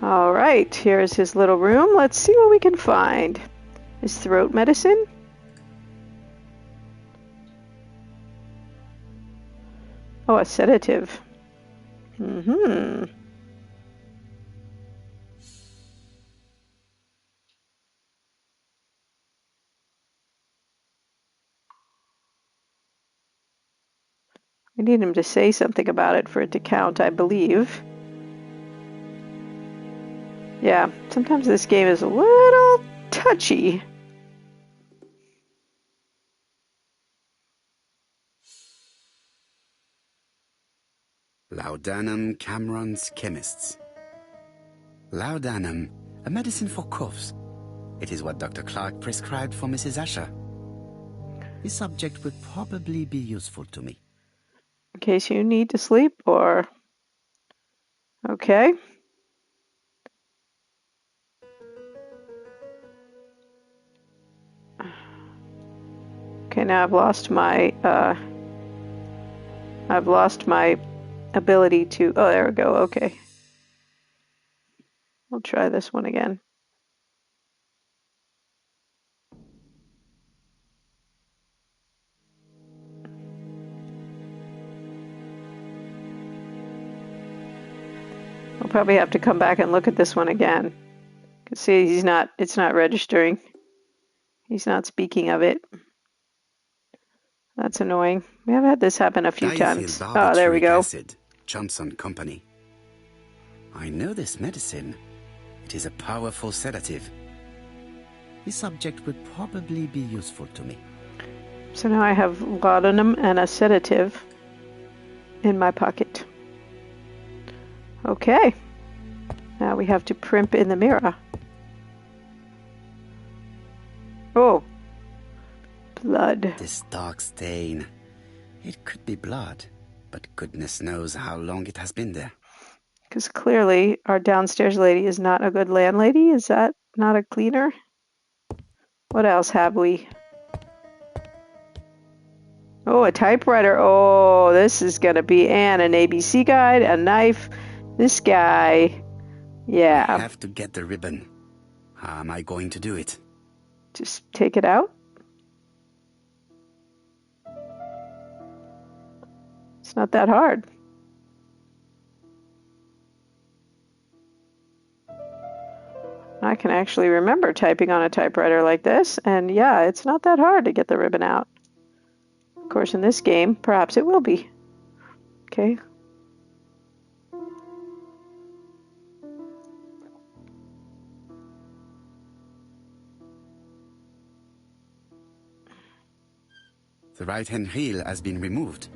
All right, here's his little room. Let's see what we can find. His throat medicine. Oh, a sedative. Mm-hmm. We need him to say something about it for it to count, I believe. Yeah, sometimes this game is a little touchy. Laudanum Cameron's Chemists. Laudanum, a medicine for coughs. It is what Dr. Clark prescribed for Mrs. Asher. This subject will probably be useful to me. In case you need to sleep, or... Okay. Okay, now I've lost my ability to... Oh, there we go, okay. We'll try this one again. probably have to come back and look at this one again. See, it's not registering. He's not speaking of it. That's annoying. We have had this happen a few times. Oh, there we go. Acid, Johnson Company. I know this medicine. It is a powerful sedative. This subject would probably be useful to me. So now I have laudanum and a sedative in my pocket. Okay. Now we have to primp in the mirror. Oh. Blood. This dark stain. It could be blood, but goodness knows how long it has been there. Because clearly our downstairs lady is not a good landlady. Is that not a cleaner? What else have we? Oh, a typewriter. Oh, this is going to be an ABC guide, a knife. This guy. Yeah. I have to get the ribbon. How am I going to do it? Just take it out. It's not that hard. I can actually remember typing on a typewriter like this, and yeah, it's not that hard to get the ribbon out. Of course, in this game, perhaps it will be. Okay. The right-hand wheel has been removed.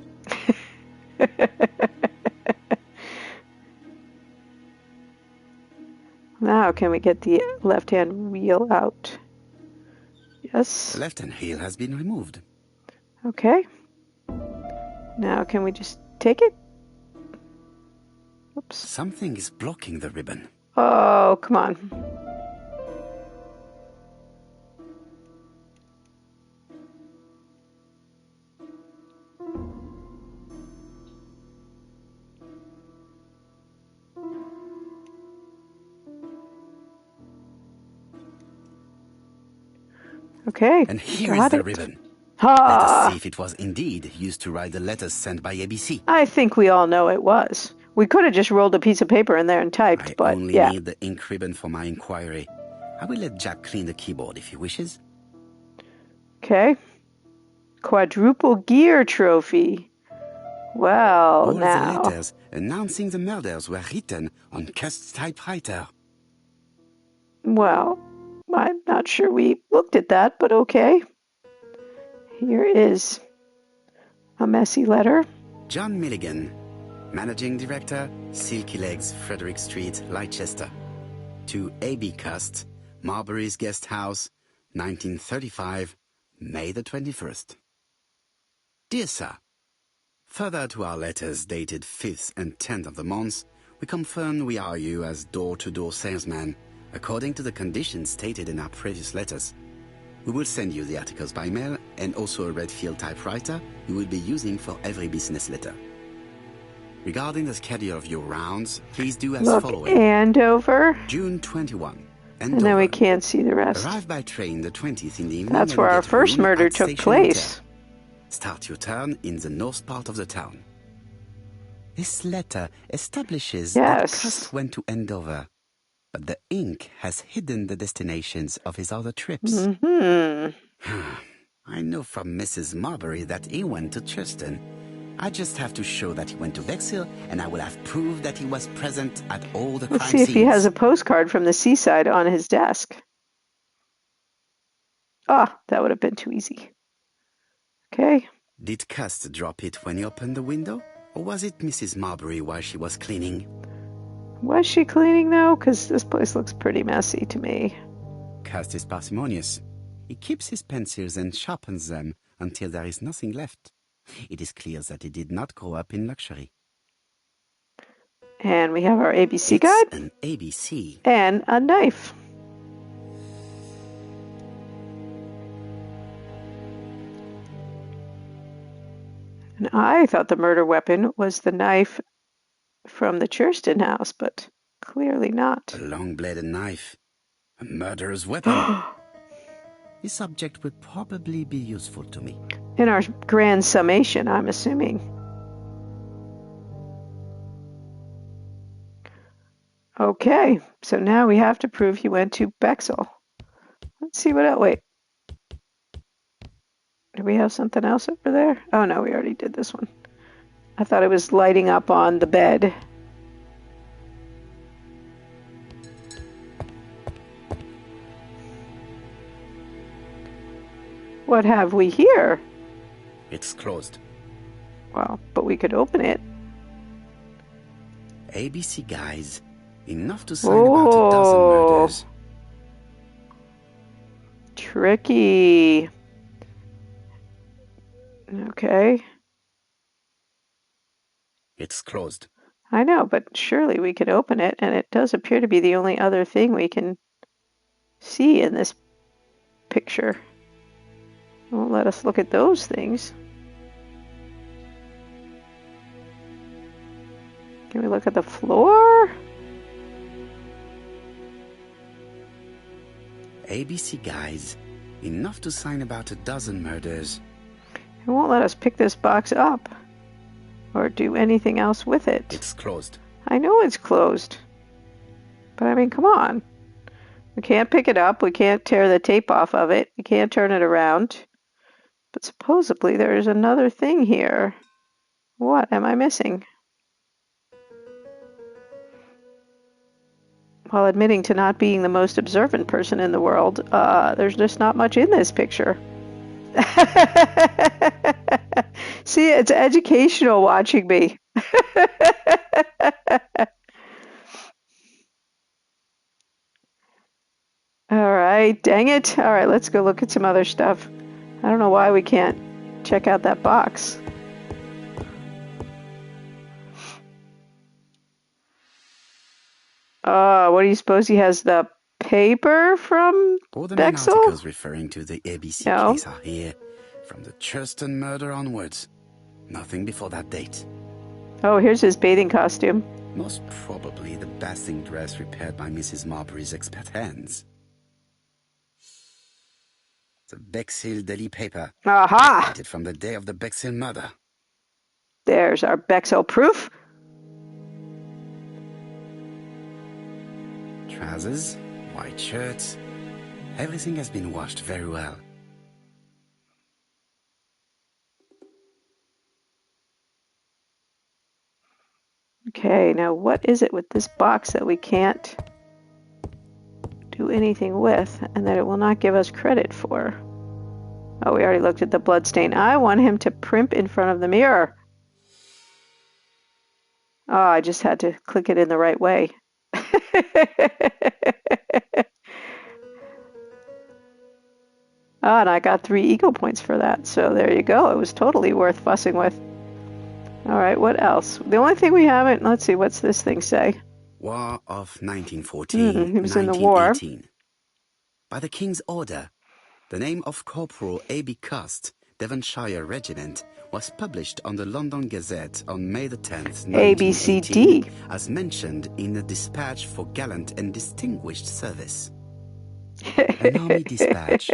Now, can we get the left-hand wheel out? Yes. The left-hand wheel has been removed. Okay. Now, can we just take it? Oops. Something is blocking the ribbon. Oh, come on. Okay. And here is the ribbon. Let us see if it was indeed used to write the letters sent by ABC. I think we all know it was. We could have just rolled a piece of paper in there and typed, but I only yeah. need the ink ribbon for my inquiry. I will let Jack clean the keyboard if he wishes. Okay. Quadruple gear trophy. Well, All now. the letters announcing the murders were written on Cust's typewriter. Well, I'm not sure we looked at that, but okay. Here is a messy letter. John Milligan, Managing Director, Silky Legs, Frederick Street, Leicester. To A.B. Cust, Marbury's Guest House, 1935, May the 21st. Dear Sir, further to our letters dated 5th and 10th of the month, we confirm we are you as door-to-door salesman, according to the conditions stated in our previous letters. We will send you the articles by mail and also a Redfield typewriter you will be using for every business letter. Regarding the schedule of your rounds, please do as following. Andover. June 21. And then we can't see the rest. Arrive by train the 20th in the evening. That's where our first murder took place. Hotel. Start your turn in the north part of the town. This letter establishes that Cust went to Andover, but the ink has hidden the destinations of his other trips. Mm-hmm. I know from Mrs. Marbury that he went to Churston. I just have to show that he went to Bexhill, and I will have proved that he was present at all the crime scenes. Let's see if he has a postcard from the seaside on his desk. Ah, that would have been too easy. Okay. Did Cust drop it when he opened the window? Or was it Mrs. Marbury while she was cleaning? Was she cleaning, though? Because this place looks pretty messy to me. Cust is parsimonious. He keeps his pencils and sharpens them until there is nothing left. It is clear that he did not grow up in luxury. And we have our ABC guide. An ABC. And a knife. And I thought the murder weapon was the knife from the Churston house, but clearly not. A long-bladed knife. A murderer's weapon. This subject would probably be useful to me. In our grand summation, I'm assuming. Okay, so now we have to prove he went to Bexel. Let's see what else. Wait. Do we have something else over there? Oh no, we already did this one. I thought it was lighting up on the bed. What have we here? It's closed. Well, but we could open it. ABC guys. Enough to sign about a dozen murders. Tricky. Okay. It's closed. I know, but surely we could open it, and it does appear to be the only other thing we can see in this picture. It won't let us look at those things. Can we look at the floor? ABC guys. Enough to sign about a dozen murders. It won't let us pick this box up or do anything else with it. It's closed. I know it's closed. But I mean, come on. We can't pick it up. We can't tear the tape off of it. We can't turn it around. But supposedly there's another thing here. What am I missing? While admitting to not being the most observant person in the world, there's just not much in this picture. See, it's educational watching me. All right, dang it. All right, let's go look at some other stuff. I don't know why we can't check out that box. What do you suppose he has the paper from All the main Bexel? articles referring to the ABC No. case are here, from the Churston murder onwards. Nothing before that date. Oh, here's his bathing costume. Most probably the bathing dress repaired by Mrs. Marbury's expert hands. The Bexhill Daily paper, Aha! dated from the day of the Bexhill murder. There's our Bexel proof. Trousers, white shirts. Everything has been washed very well. Okay, now what is it with this box that we can't do anything with and that it will not give us credit for? Oh, we already looked at the bloodstain. I want him to primp in front of the mirror. Oh, I just had to click it in the right way. And I got 3 ego points for that. So there you go. It was totally worth fussing with. All right, what else? The only thing we haven't, let's see, what's this thing say? War of 1914, He was in the war. 1918. By the King's order, the name of Corporal A.B. Cust, Devonshire Regiment, was published on the London Gazette on May the 10th, 1918, ABCD. as mentioned in a dispatch for gallant and distinguished service. An army dispatch,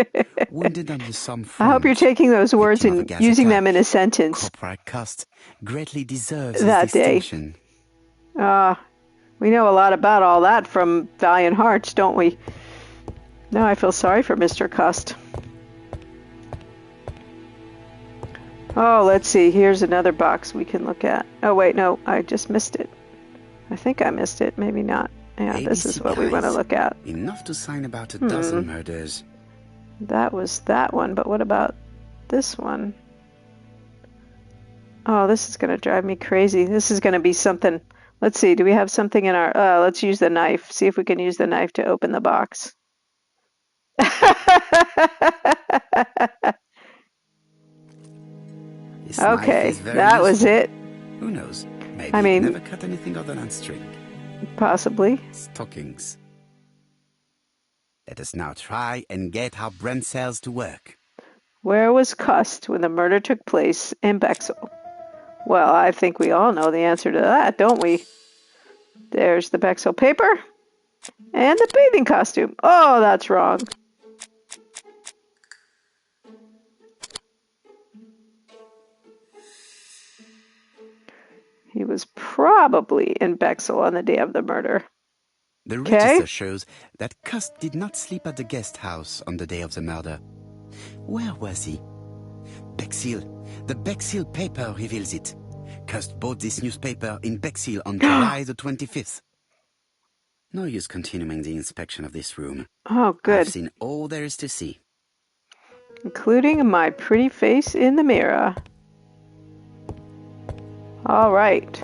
wounded on the Somme front. I hope you're taking those words victim of a and gas using attack. them in a sentence. Corporal Cust greatly deserves That his day. distinction. We know a lot about all that from Valiant Hearts, don't we? Now I feel sorry for Mr. Cust. Oh, let's see. Here's another box we can look at. Oh, wait, no, I just missed it. I think I missed it. Maybe not. Yeah, this is what we want to look at. Enough to sign about a dozen murders. That was that one, but what about this one? Oh, this is going to drive me crazy. This is going to be something. Let's see. Do we have something in our... let's use the knife. See if we can use the knife to open the box. Okay, that was it. Who knows? Maybe I mean, never cut anything other than string. Possibly. Stockings. Let us now try and get our brain cells to work. Where was Cust when the murder took place in Bexel? Well, I think we all know the answer to that, don't we? There's the Bexel paper and the bathing costume. Oh, that's wrong. He was probably in Bexel on the day of the murder. The Okay. register shows that Cust did not sleep at the guest house on the day of the murder. Where was he? Bexhill. The Bexhill paper reveals it. Cust bought this newspaper in Bexhill on July the 25th. No use continuing the inspection of this room. Oh, I've good. seen all there is to see. Including my pretty face in the mirror. All right.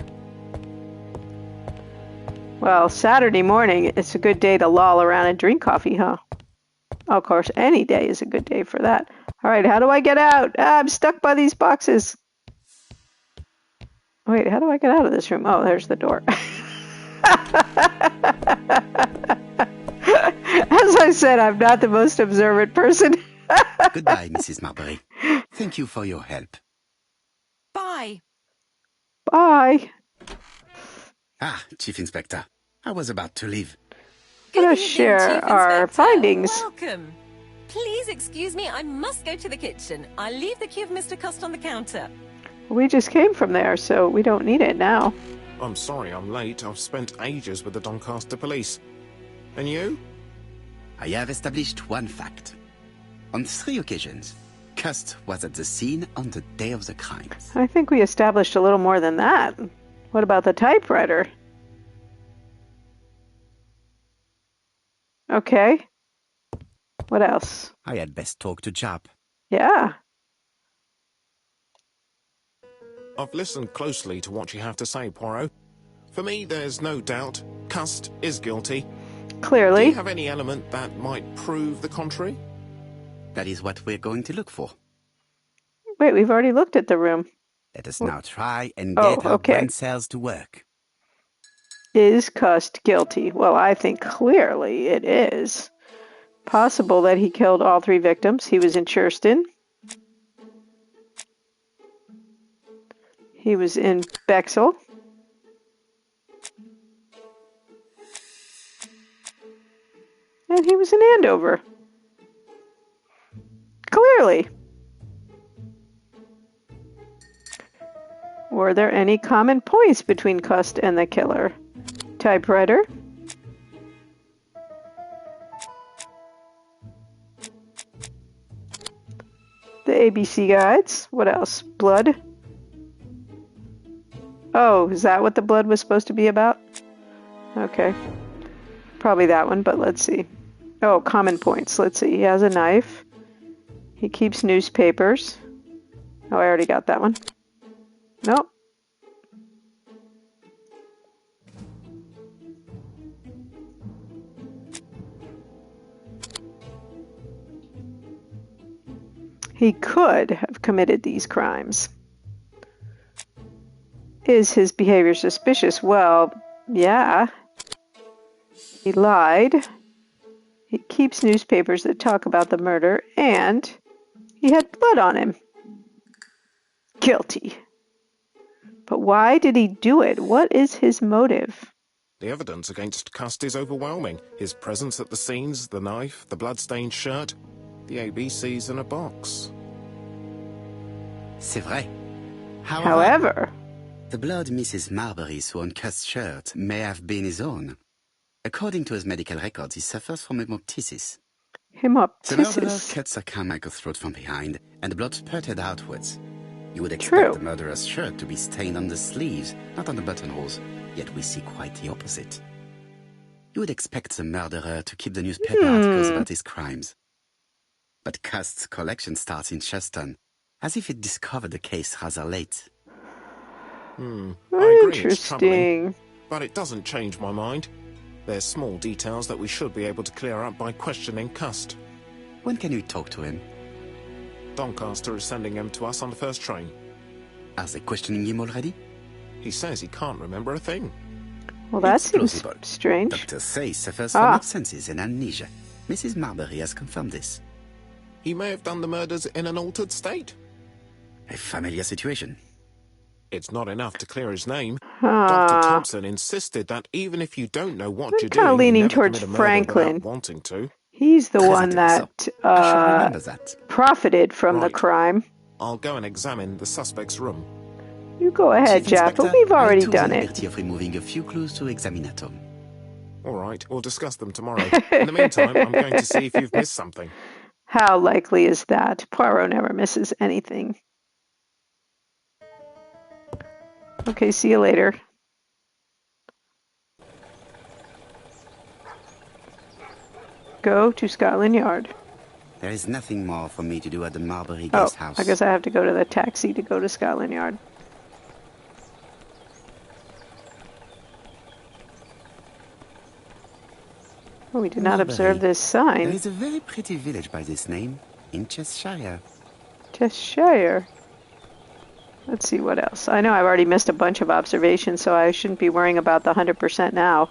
Well, Saturday morning, it's a good day to loll around and drink coffee, huh? Of course, any day is a good day for that. All right, how do I get out? I'm stuck by these boxes. Wait, how do I get out of this room? Oh, there's the door. As I said, I'm not the most observant person. Goodbye, Mrs. Marbury. Thank you for your help. Bye. Bye. Ah, Chief Inspector. I was about to leave. Good Let us evening, share Chief our Inspector. findings. Welcome. Please excuse me, I must go to the kitchen. I'll leave the key of Mr. Cust on the counter. We just came from there, so we don't need it now. I'm sorry I'm late. I've spent ages with the Doncaster police. And you? I have established one fact. On 3 occasions, Cust was at the scene on the day of the crimes. I think we established a little more than that. What about the typewriter? Okay. What else? I had best talk to Jap. Yeah. I've listened closely to what you have to say, Poirot. For me, there's no doubt Cust is guilty. Do Clearly. you have any element that might prove the contrary? That is what we're going to look for. Wait, we've already looked at the room. Let us now try and Oh, get our okay. brain cells to work. Is Cust guilty? Well, I think clearly it is. Possible that he killed all 3 victims. He was in Churston. He was in Bexhill. And he was in Andover. Clearly. Were there any common points between Cust and the killer? Typewriter. The ABC guides. What else? Blood. Oh, is that what the blood was supposed to be about? Okay. Probably that one, but let's see. Oh, common points. Let's see. He has a knife. He keeps newspapers. Oh, I already got that one. Nope. He could have committed these crimes. Is his behavior suspicious? Well, yeah. He lied. He keeps newspapers that talk about the murder, and he had blood on him. Guilty. But why did he do it? What is his motive? The evidence against Cust is overwhelming. His presence at the scenes, the knife, the blood-stained shirt, the ABCs in a box. C'est vrai. However, the blood Mrs. Marbury saw on Cust's shirt may have been his own. According to his medical records, he suffers from hemoptysis. The murderer hemoptysis. cut Sir Carmichael's throat from behind, and the blood spurted outwards. You would True. expect the murderer's shirt to be stained on the sleeves, not on the buttonholes, yet we see quite the opposite. You would expect the murderer to keep the newspaper articles about his crimes. But Cust's collection starts in Cheston, as if it discovered the case rather late. I agree it's troubling, Interesting. but it doesn't change my mind. There's small details that we should be able to clear up by questioning Cust. When can you talk to him? Doncaster is sending him to us on the first train. Are they questioning him already? He says he can't remember a thing. Well, that It's seems plausible. strange. Doctors say he suffers from absences and amnesia. Mrs. Marbury has confirmed this. He may have done the murders in an altered state. A familiar situation. It's not enough to clear his name. Ah. Dr. Thompson insisted that even if you don't know what you're kinda doing, leaning you never towards commit a murder Franklin. without wanting to. He's the Très one intéressant. that I should remember that. profited from the Right. crime. I'll go and examine the suspect's room. You go ahead, Chief Jeff, but Inspector, we've I already took done the it. liberty of removing a few clues to examinatum. All right, we'll discuss them tomorrow. In the meantime, I'm going to see if you've missed something. How likely is that? Poirot never misses anything. Okay, see you later. Go to Scotland Yard. There is nothing more for me to do at the Marbury guest house. I guess I have to go to the taxi to go to Scotland Yard. Oh, we did not observe this sign. There is a very pretty village by this name, in Cheshire. Cheshire. Let's see what else. I know I've already missed a bunch of observations, so I shouldn't be worrying about the 100% now.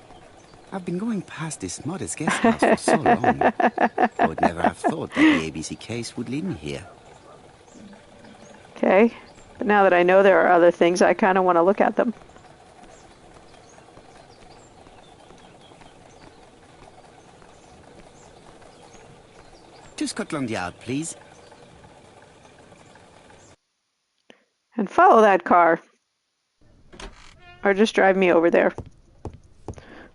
I've been going past this modest guest house for so long. I would never have thought that the ABC case would lead me here. Okay, but now that I know there are other things, I kind of want to look at them. To Scotland Yard, please. And follow that car. Or just drive me over there.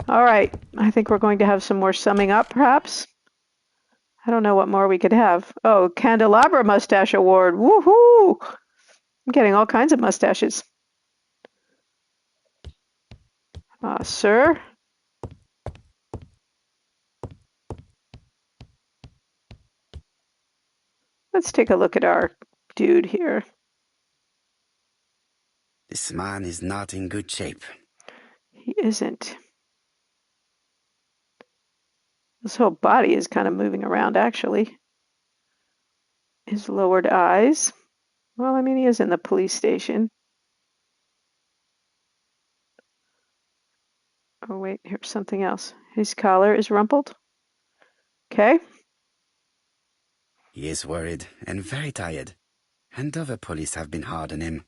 All right, I think we're going to have some more summing up, perhaps. I don't know what more we could have. Oh, Candelabra Mustache Award. Woohoo! I'm getting all kinds of mustaches. Sir? Let's take a look at our dude here. This man is not in good shape. He isn't. His whole body is kind of moving around, actually. His lowered eyes. Well, I mean, he is in the police station. Oh, wait, here's something else. His collar is rumpled. Okay. He is worried and very tired, and other police have been hard on him.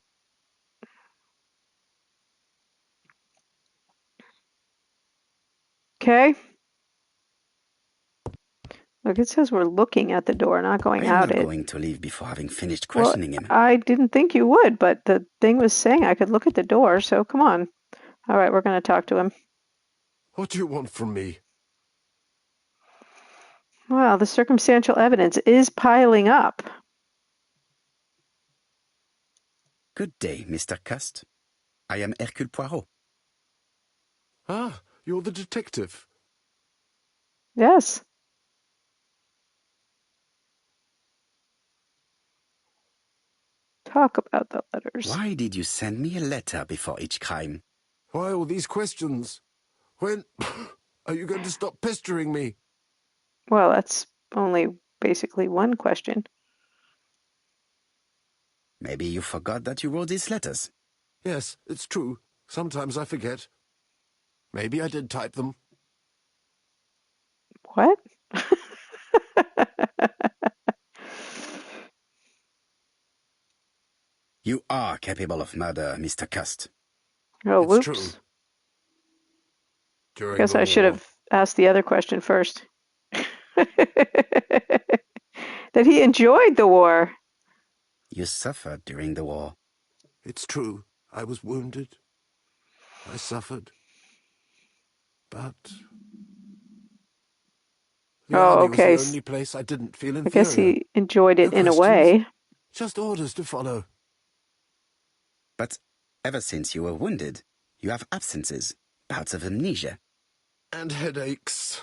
Okay. Look, it says we're looking at the door, not going out it. I'm not going to leave before having finished questioning him. I didn't think you would, but the thing was saying I could look at the door, so come on. All right, we're going to talk to him. What do you want from me? Well, the circumstantial evidence is piling up. Good day, Mr. Cust. I am Hercule Poirot. Ah, you're the detective. Yes. Talk about the letters. Why did you send me a letter before each crime? Why all these questions? When are you going to stop pestering me? Well, that's only basically one question. Maybe you forgot that you wrote these letters. Yes, it's true. Sometimes I forget. Maybe I did type them. What? You are capable of murder, Mr. Cust. Oh, It's whoops. true. During Guess the I should war. have asked the other question first. That he enjoyed the war. You suffered during the war. It's true. I was wounded. I suffered. But the army okay. was the only place I didn't feel I inferior. guess he enjoyed it No in a questions. way. Just orders to follow. But ever since you were wounded, you have absences, bouts of amnesia. And headaches.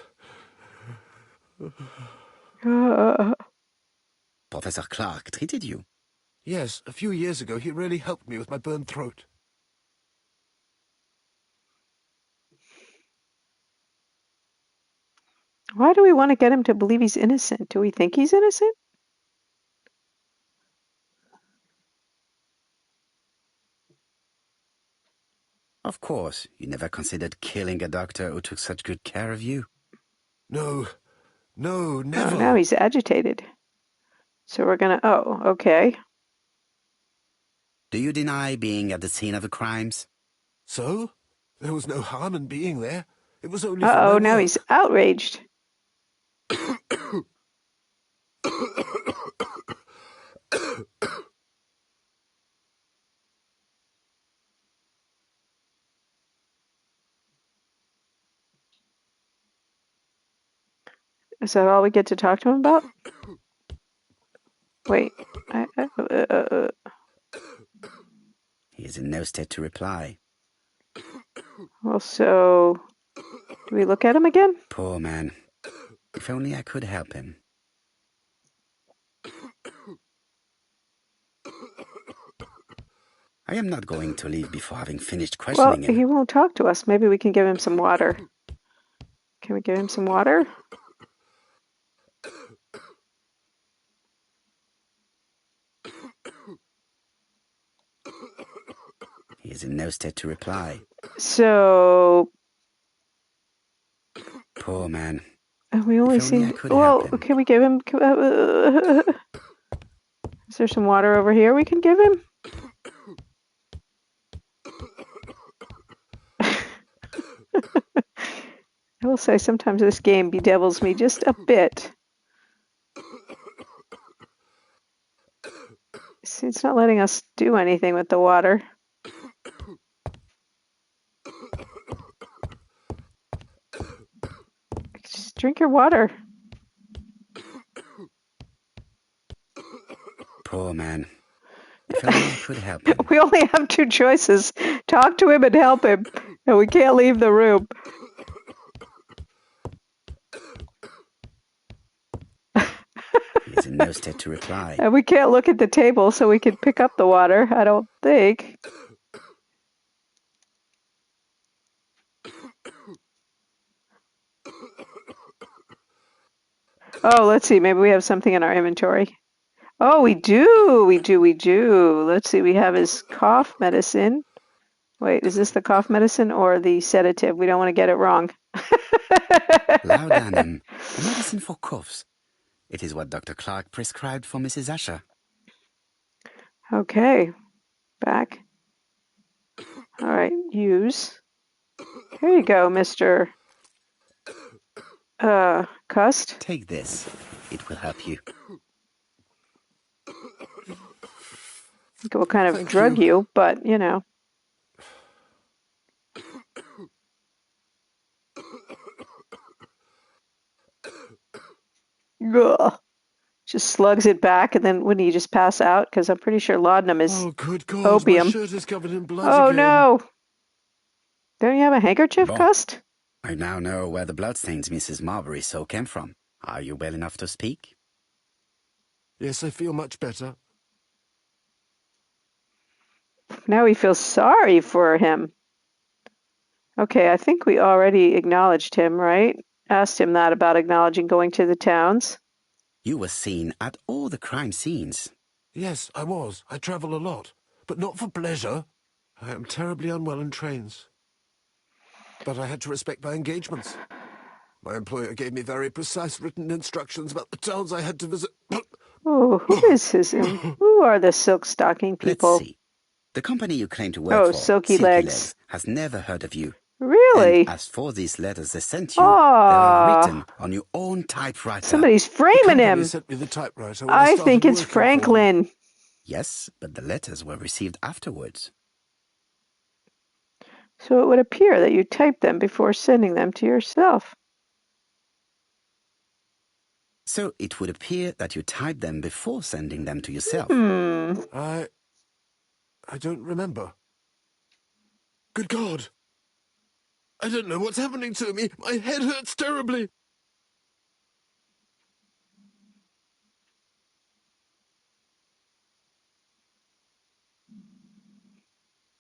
Professor Clark treated you. Yes, a few years ago he really helped me with my burned throat. Why do we want to get him to believe he's innocent? Do we think he's innocent? Of course, you never considered killing a doctor who took such good care of you. No, Oh, never. now he's agitated. So we're gonna... Oh, okay. Do you deny being at the scene of the crimes? So? There was no harm in being there. It was only for Uh-oh, my now work. he's outraged. Is that all we get to talk to him about? Wait. He is in no state to reply. Well, so do we look at him again? Poor man. If only I could help him. I am not going to leave before having finished Well, questioning him. he won't talk to us. Maybe we can give him some water. Can we give him some water? He is in no state to reply. So Poor man. we only If only I see. could Well, help him. can we give him? Is there some water over here we can give him? I will say sometimes this game bedevils me just a bit. See, it's not letting us do anything with the water. Just drink your water. Poor man. If only I could help him. We only have two choices. Talk to him and help him. And we can't leave the room. He is in no state to reply. And we can't look at the table so we can pick up the water, I don't think. Oh, let's see. Maybe we have something in our inventory. Oh, we do. Let's see. We have his cough medicine. Wait, is this the cough medicine or the sedative? We don't want to get it wrong. Laudanum, a medicine for coughs. It is what Dr. Clark prescribed for Mrs. Asher. Okay. Back. All right. Use. Here you go, Mr. Cust. Take this. It will help you. What kind of Thank drug you. you, but you know. Ugh. Just slugs it back, and then wouldn't you just pass out? Because I'm pretty sure laudanum is Oh, good God, opium. my shirt is covered in blood Oh again. no! Don't you have a handkerchief, Bon. Cust? I now know where the bloodstains Mrs. Marbury saw came from. Are you well enough to speak? Yes, I feel much better. Now we feel sorry for him. Okay, I think we already acknowledged him, right? Asked him that about acknowledging going to the towns. You were seen at all the crime scenes. Yes, I was. I travel a lot, but not for pleasure. I am terribly unwell in trains. But I had to respect my engagements. My employer gave me very precise written instructions about the towns I had to visit. Oh, who are the silk stocking people? Let's see. The company you claim to work Oh, for, Silky Legs. has never heard of you. Really? And as for these letters they sent you, they are written on your own typewriter. Somebody's The framing company him. sent me the typewriter when I I started think it's working for them. Franklin. Yes, but the letters were received afterwards. So it would appear that you typed them before sending them to yourself. So it would appear that you typed them before sending them to yourself. I don't remember. Good God! I don't know what's happening to me. My head hurts terribly.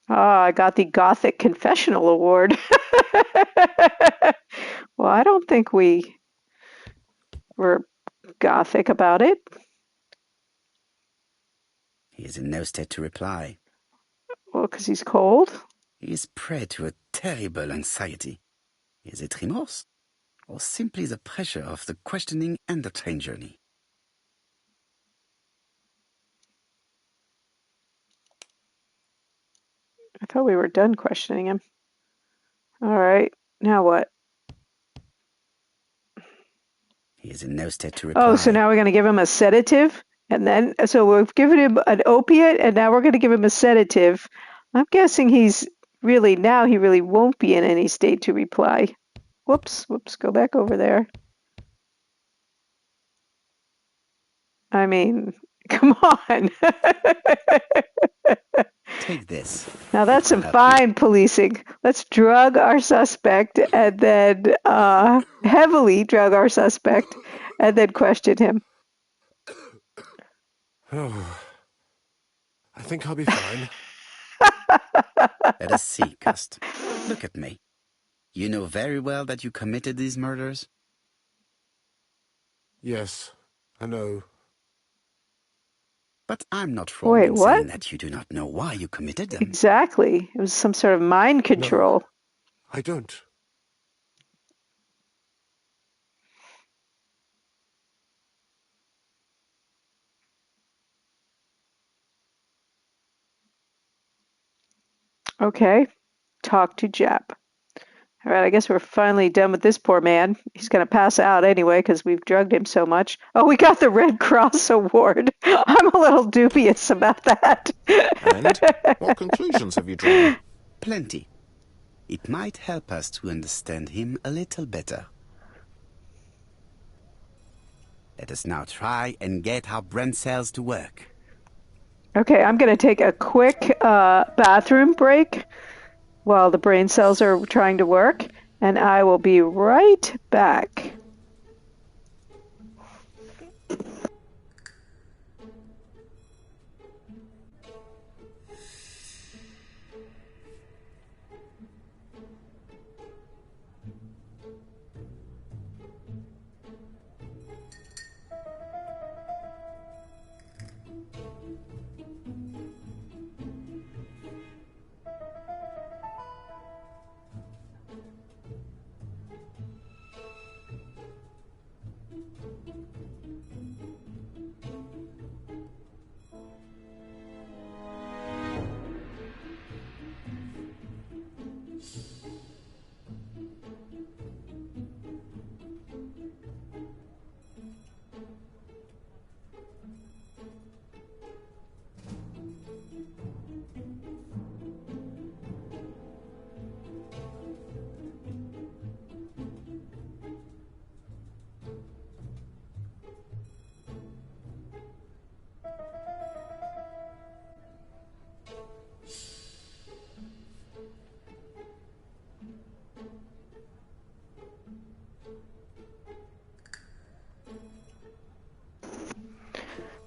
I got the Gothic Confessional Award. Well, I don't think we were Gothic about it. He is in no state to reply. Well, because he's cold. He is prey to a terrible anxiety. Is it remorse? Or simply the pressure of the questioning and the train journey? I thought we were done questioning him. All right, now what? He is in no state to reply. Oh, so now we're going to give him a sedative? And then, so we've given him an opiate, and now we're going to give him a sedative. I'm guessing he really won't be in any state to reply. Whoops, go back over there. I mean, come on. Take this. Now that's It'll some help you. fine policing. Let's drug our suspect and then heavily drug our suspect and then question him. Oh, I think I'll be fine. Let us see, Cust. Look at me. You know very well that you committed these murders? Yes, I know. But I'm not wrong Wait, in what? saying that you do not know why you committed them. Exactly. It was some sort of mind control. No, I don't. Okay. Talk to Jap. All right, I guess we're finally done with this poor man. He's going to pass out anyway because we've drugged him so much. Oh, we got the Red Cross Award. I'm a little dubious about that. And what conclusions have you drawn? Plenty. It might help us to understand him a little better. Let us now try and get our brain cells to work. Okay, I'm going to take a quick bathroom break while the brain cells are trying to work, and I will be right back.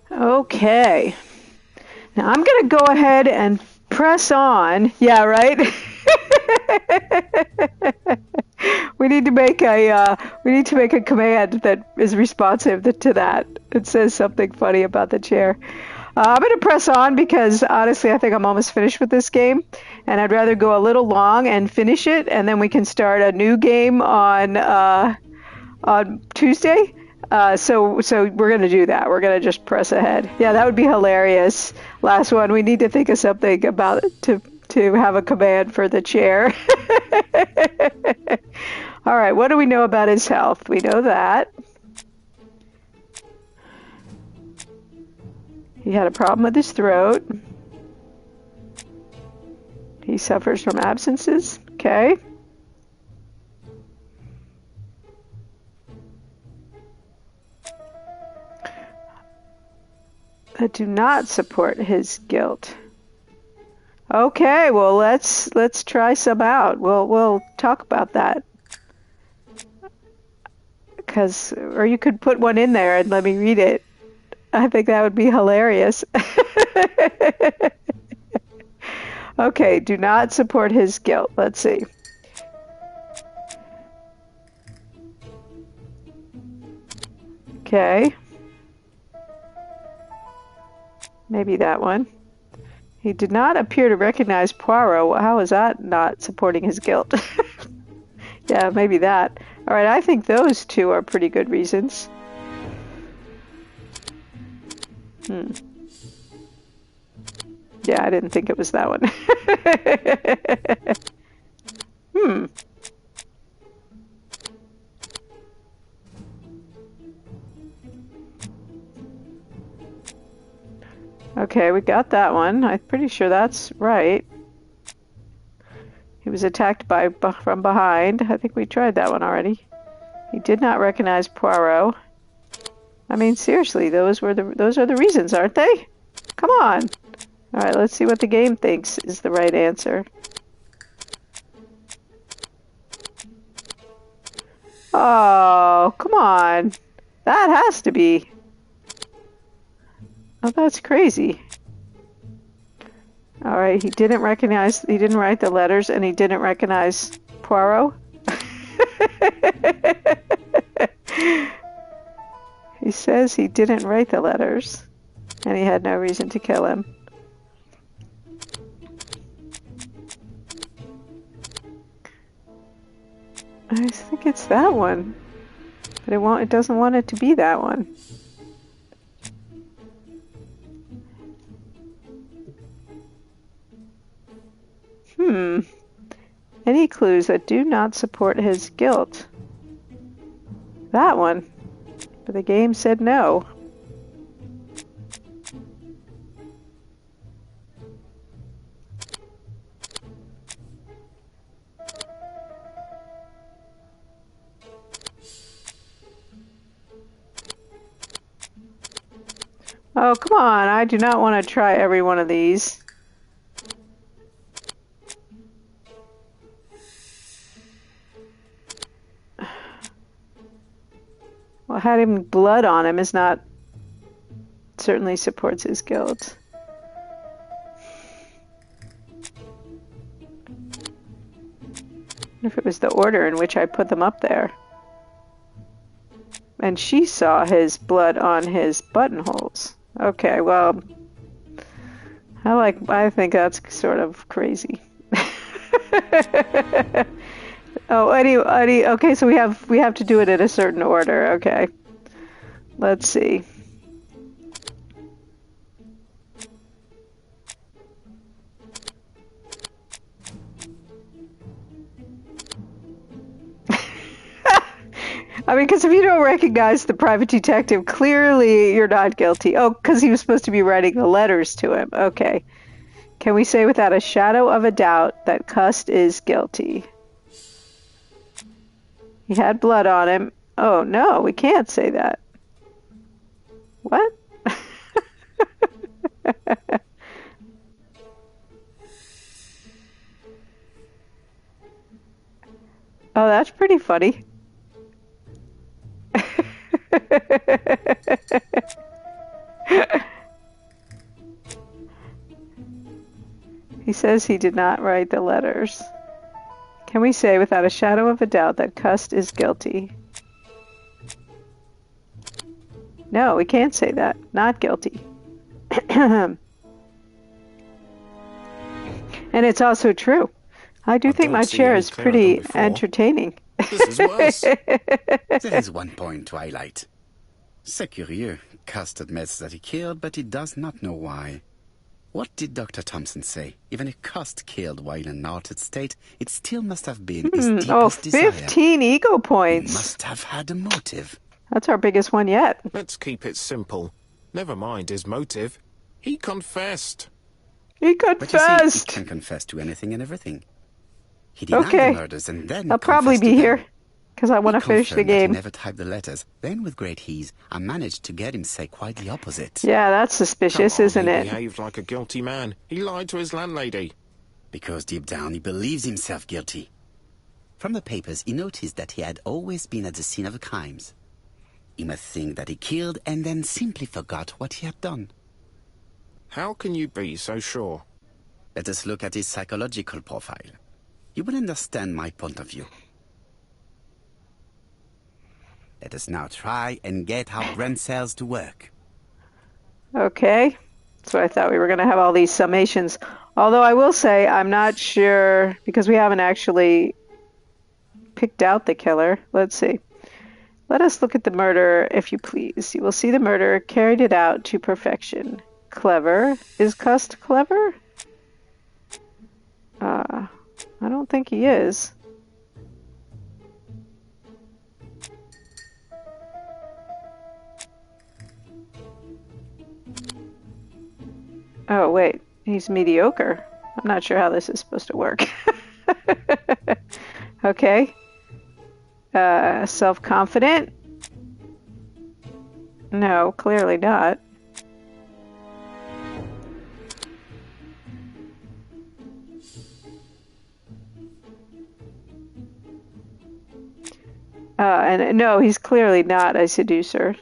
Okay. Now I'm going to go ahead and press on. Yeah, right? We need to make a command that is responsive to that. It says something funny about the chair. I'm going to press on because honestly I think I'm almost finished with this game, and I'd rather go a little long and finish it, and then we can start a new game on Tuesday. So we're going to do that. We're going to just press ahead. Yeah, that would be hilarious. Last one, we need to think of something about to have a command for the chair. All right, what do we know about his health? We know that he had a problem with his throat. He suffers from abscesses. Okay. That do not support his guilt. Okay, well let's try some out. We'll talk about that. Or you could put one in there and let me read it. I think that would be hilarious. Okay, do not support his guilt. Let's see. Okay. Maybe that one. He did not appear to recognize Poirot. How is that not supporting his guilt? Yeah, maybe that. All right, I think those two are pretty good reasons. Yeah, I didn't think it was that one. Okay, we got that one. I'm pretty sure that's right. He was attacked from behind. I think we tried that one already. He did not recognize Poirot. I mean, seriously, those are the reasons, aren't they? Come on. All right, let's see what the game thinks is the right answer. Oh, come on. That has to be. Oh, that's crazy. All right, he didn't write the letters, and he didn't recognize Poirot. He says he didn't write the letters, and he had no reason to kill him. I think it's that one, but it doesn't want it to be that one. Any clues that do not support his guilt? That one. But the game said no. Oh, come on. I do not want to try every one of these. Well, having blood on him is not certainly supports his guilt. If it was the order in which I put them up there. And she saw his blood on his buttonholes. Okay, well, I think that's sort of crazy. Oh, okay, so we have to do it in a certain order. Okay. Let's see. I mean, because if you don't recognize the private detective, clearly you're not guilty. Oh, because he was supposed to be writing the letters to him. Okay. Can we say without a shadow of a doubt that Cust is guilty? He had blood on him. Oh, no, we can't say that. What? Oh, that's pretty funny. He says he did not write the letters. Can we say without a shadow of a doubt that Cust is guilty? No, we can't say that. Not guilty. And it's also true. I do think my chair is pretty entertaining. This is worse. There is one point to highlight. C'est curieux. Cust admits that he killed, but he does not know why. What did Dr. Thompson say? Even if Cust killed while in an altered state, it still must have been his deepest desire. 15 ego points. He must have had a motive. That's our biggest one yet. Let's keep it simple. Never mind his motive. He confessed. He But confessed. you see, he can confess to anything and everything. He denied Okay. the murders and then I'll probably confessed be to them. here because I want to He finish the confirmed that he game. never typed the letters. Then, with great ease, I managed to get him say quite the opposite. Yeah, that's suspicious, isn't he it? behaved like a guilty man. He lied to his landlady. Because deep down he believes himself guilty. From the papers, he noticed that he had always been at the scene of the crimes. He must think that he killed and then simply forgot what he had done. How can you be so sure? Let us look at his psychological profile. You will understand my point of view. Let us now try and get our brain cells to work. Okay. So I thought we were going to have all these summations. Although I will say I'm not sure because we haven't actually picked out the killer. Let's see. Let us look at the murder, if you please. You will see the murderer carried it out to perfection. Clever. Is Cust clever? I don't think he is. Oh, wait. He's mediocre. I'm not sure how this is supposed to work. Okay. Self-confident. No, clearly not. And no, he's clearly not a seducer.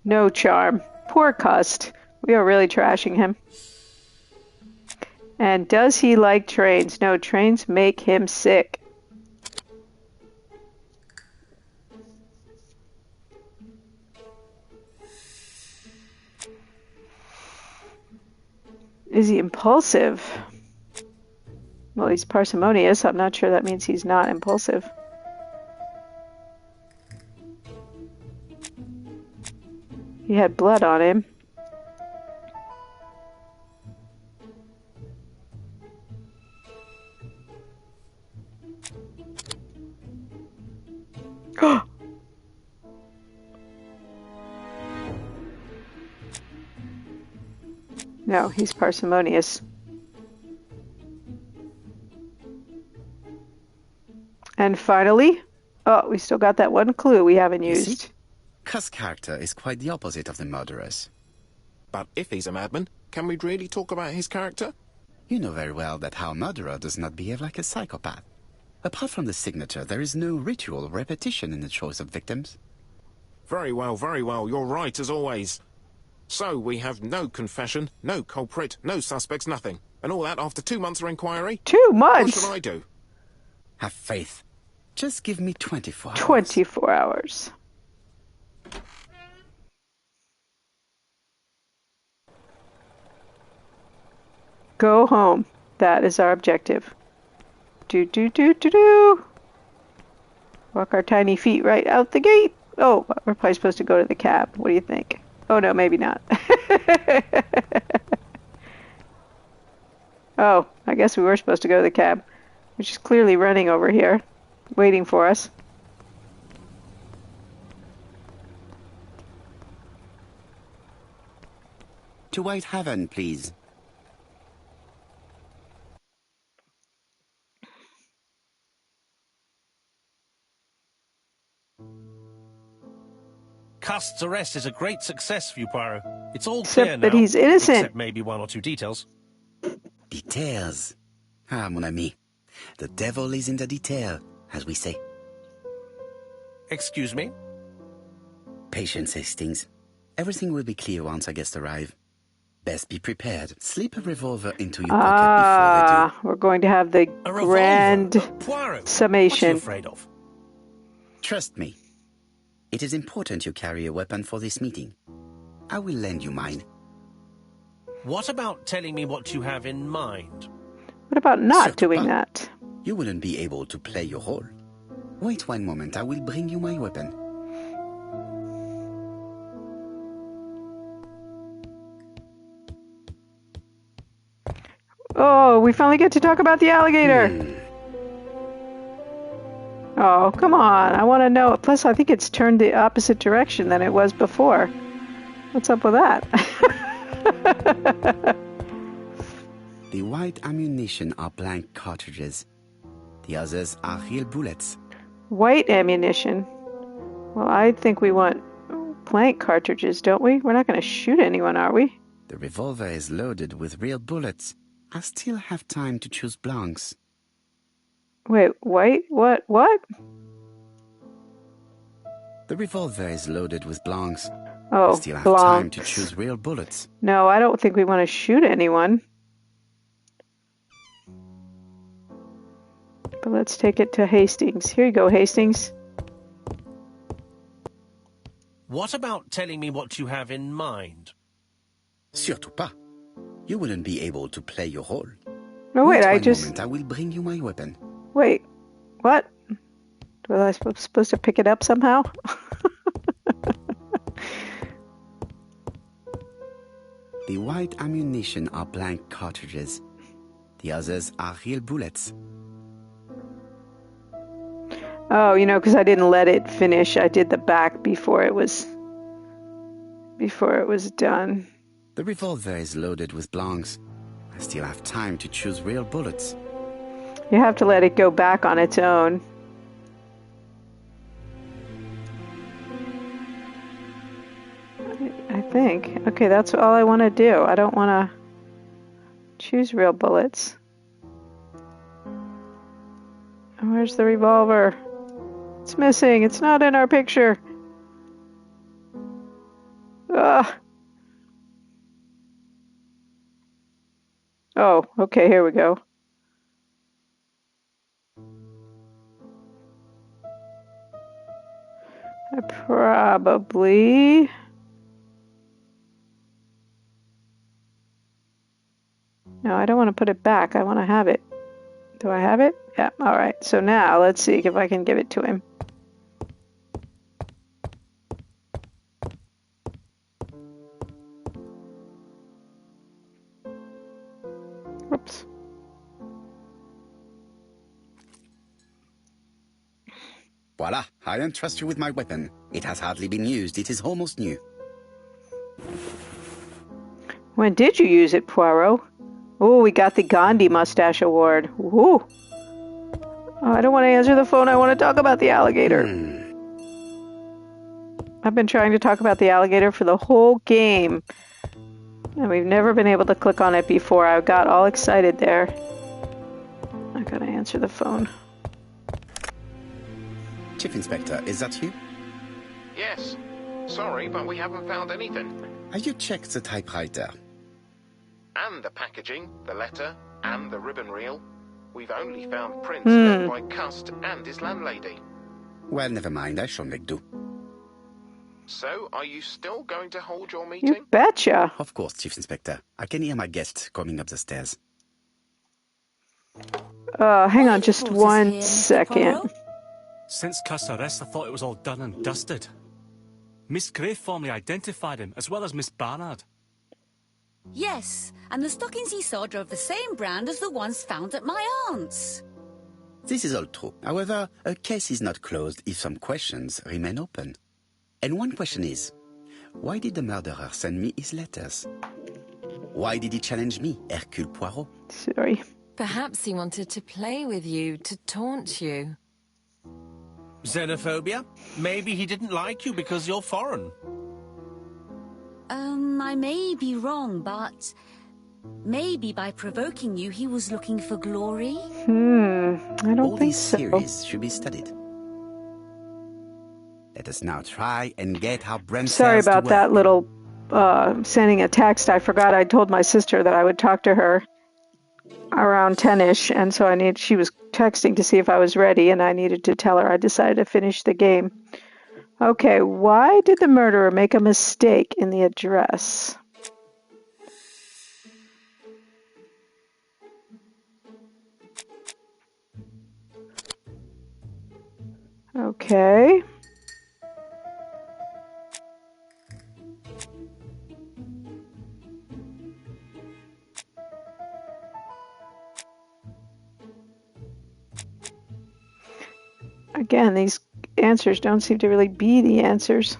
No charm. Poor Cust. We are really trashing him. And does he like trains? No, trains make him sick. Is he impulsive? Well, he's parsimonious. I'm not sure that means he's not impulsive. He had blood on him. No, he's parsimonious. And finally, oh, we still got that one clue we haven't used. Cust's character is quite the opposite of the murderer's. But if he's a madman, can we really talk about his character? You know very well that our murderer does not behave like a psychopath. Apart from the signature, there is no ritual or repetition in the choice of victims. Very well, you're right as always. So we have no confession, no culprit, no suspects, nothing. And all that after 2 months of inquiry? 2 months? What should I do? Have faith. Just give me 24 hours. 24 hours. Go home. That is our objective. Do. Walk our tiny feet right out the gate. Oh, we're probably supposed to go to the cab. What do you think? Oh, no, maybe not. Oh, I guess we were supposed to go to the cab, which is clearly running over here, waiting for us. To Whitehaven, please. Cust's arrest is a great success for you, Poirot. It's all Except clear now. that he's innocent. Except maybe 1 or 2 details. Details. Ah, mon ami. The devil is in the detail, as we say. Excuse me? Patience, Hastings. Everything will be clear once our guests arrive. Best be prepared. Slip a revolver into your pocket before they do. We're going to have the A grand revolver? Poirot, summation. what are you afraid of? Trust me. It is important you carry a weapon for this meeting. I will lend you mine. What about telling me what you have in mind? What about not Surtout doing pas. that? You wouldn't be able to play your role. Wait 1 moment, I will bring you my weapon. Oh, we finally get to talk about the alligator. Oh, come on. I want to know. Plus, I think it's turned the opposite direction than it was before. What's up with that? The white ammunition are blank cartridges. The others are real bullets. White ammunition. Well, I think we want blank cartridges, don't we? We're not going to shoot anyone, are we? The revolver is loaded with real bullets. I still have time to choose blanks. Wait, white? What? The revolver is loaded with blanks. Oh, I still have time to blanks. choose real bullets. No, I don't think we want to shoot anyone. But let's take it to Hastings. Here you go, Hastings. What about telling me what you have in mind? Surtout pas. You wouldn't be able to play your role. No, wait, I one just... moment, I will bring you my weapon. Wait, what? Was I supposed to pick it up somehow? The white ammunition are blank cartridges. The others are real bullets. Oh, you know, because I didn't let it finish. I did the back before it was before it was done. The revolver is loaded with blanks. I still have time to choose real bullets. You have to let it go back on its own. I think. Okay, that's all I want to do. I don't want to choose real bullets. Where's the revolver? It's missing. It's not in our picture. Ugh. Oh, okay, here we go. I probably... No, I don't want to put it back. I want to have it. Do I have it? Yeah, all right. So now let's see if I can give it to him. Whoops. Voila, I entrust you with my weapon. It has hardly been used. It is almost new. When did you use it, Poirot? Oh, we got the Gandhi Mustache Award. Woo! Oh, I don't want to answer the phone. I want to talk about the alligator. I've been trying to talk about the alligator for the whole game. And we've never been able to click on it before. I got all excited there. I gotta answer the phone. Chief Inspector, is that you? Yes. Sorry, but we haven't found anything. Have you checked the typewriter? And the packaging, the letter, and the ribbon reel. We've only found prints left by Cust and his landlady. Well, never mind. I shall make do. So, are you still going to hold your meeting? You betcha. Of course, Chief Inspector. I can hear my guest coming up the stairs. Hang on just one second. Since Cust's arrest, I thought it was all done and dusted. Miss Gray formally identified him, as well as Miss Barnard. Yes, and the stockings he saw drove the same brand as the ones found at my aunt's. This is all true. However, a case is not closed if some questions remain open. And one question is, why did the murderer send me his letters? Why did he challenge me, Hercule Poirot? Sorry. Perhaps he wanted to play with you, to taunt you. Xenophobia? Maybe he didn't like you because you're foreign. I may be wrong, but maybe by provoking you, he was looking for glory? I don't All think these so. theories should be studied. Let us now try and get our brain Sorry cells to about work. that little sending a text. I forgot I told my sister that I would talk to her around 10-ish, and so she was texting to see if I was ready, and I needed to tell her I decided to finish the game. Okay, why did the murderer make a mistake in the address? Okay. Again, these answers don't seem to really be the answers.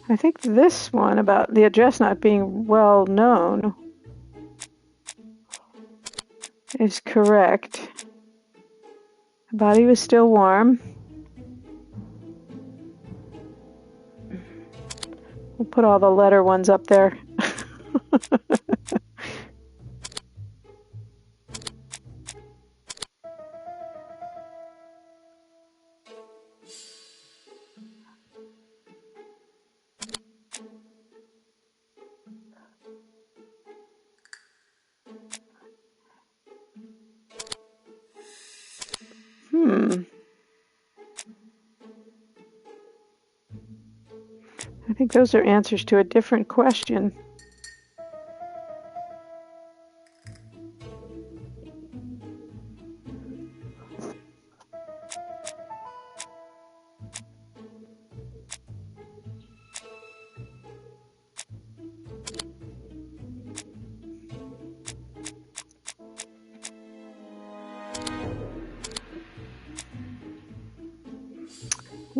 I think this one about the address not being well known is correct. The body was still warm. We'll put all the letter ones up there. I think those are answers to a different question.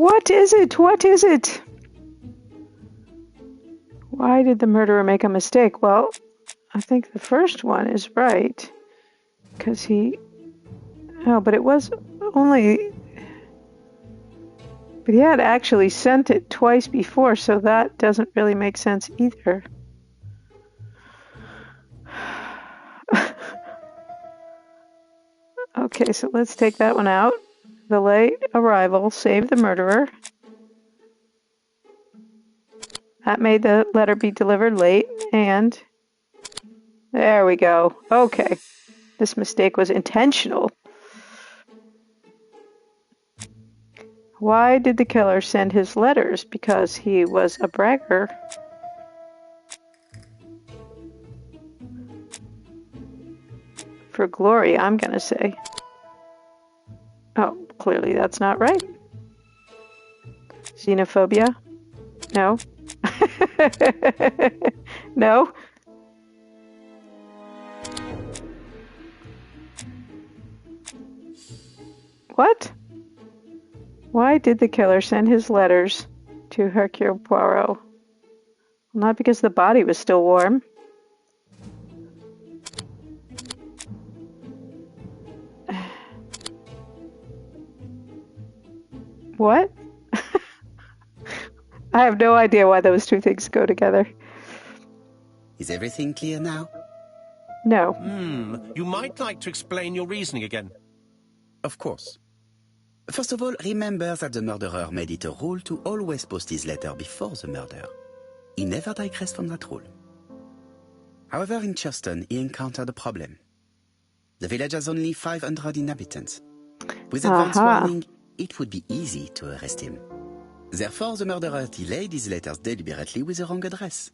What is it? What is it? Why did the murderer make a mistake? Well, I think the first one is right. Because he... Oh, but it was only... But he had actually sent it twice before, so that doesn't really make sense either. Okay, so let's take that one out. The late arrival saved the murderer. That made the letter be delivered late, and there we go. Okay, this mistake was intentional. Why did the killer send his letters? Because he was a bragger. For glory, I'm going to say. Oh, clearly that's not right. Xenophobia? No. No. What? Why did the killer send his letters to Hercule Poirot? Not because the body was still warm. What? I have no idea why those two things go together. Is everything clear now? No. You might like to explain your reasoning again. Of course. First of all, remember that the murderer made it a rule to always post his letter before the murder. He never digressed from that rule. However, in Churston, he encountered a problem. The village has only 500 inhabitants. With advance warning, it would be easy to arrest him. Therefore, the murderer delayed his letters deliberately with the wrong address.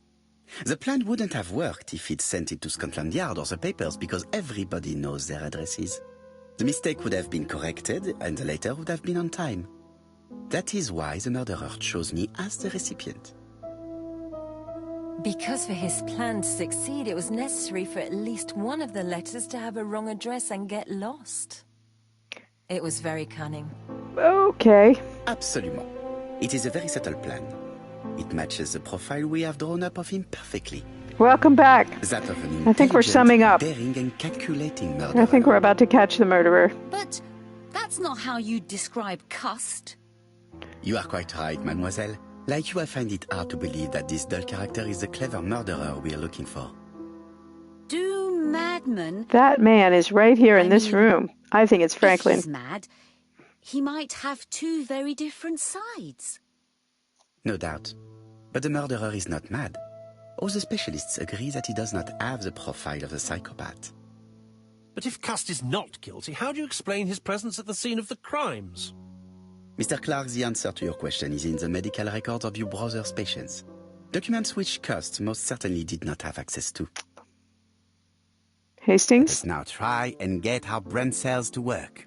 The plan wouldn't have worked if he'd sent it to Scotland Yard or the papers because everybody knows their addresses. The mistake would have been corrected and the letter would have been on time. That is why the murderer chose me as the recipient. Because for his plan to succeed, it was necessary for at least one of the letters to have a wrong address and get lost. It was very cunning. Okay. Absolument. It is a very subtle plan. It matches the profile we have drawn up of him perfectly. Welcome back. That of an I think we're summing up. daring and calculating murderer. I think we're about to catch the murderer. But that's not how you describe Cust. You are quite right, mademoiselle. Like you, I find it hard to believe that this dull character is the clever murderer we are looking for. Do madmen... That man is right here in this room. I think it's Franklin. If he's mad, he might have two very different sides. No doubt. But the murderer is not mad. All the specialists agree that he does not have the profile of a psychopath. But if Cust is not guilty, how do you explain his presence at the scene of the crimes? Mr. Clark, the answer to your question is in the medical records of your brother's patients. Documents which Cust most certainly did not have access to. Hastings? Let's now try and get our brain cells to work.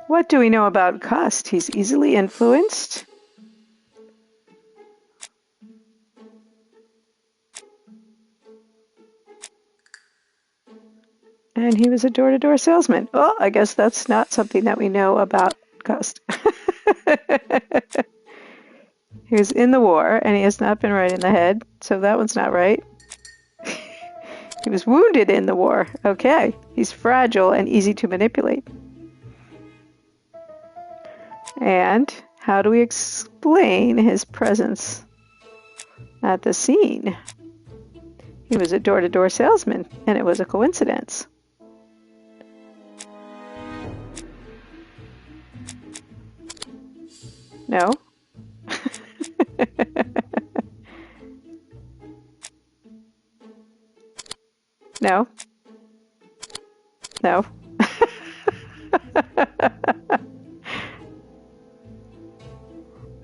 What do we know about Cust? He's easily influenced. And he was a door-to-door salesman. Well, I guess that's not something that we know about Cust. He was in the war, and he has not been right in the head, so that one's not right. He was wounded in the war. Okay. He's fragile and easy to manipulate. And how do we explain his presence at the scene? He was a door-to-door salesman, and it was a coincidence. No? No? No?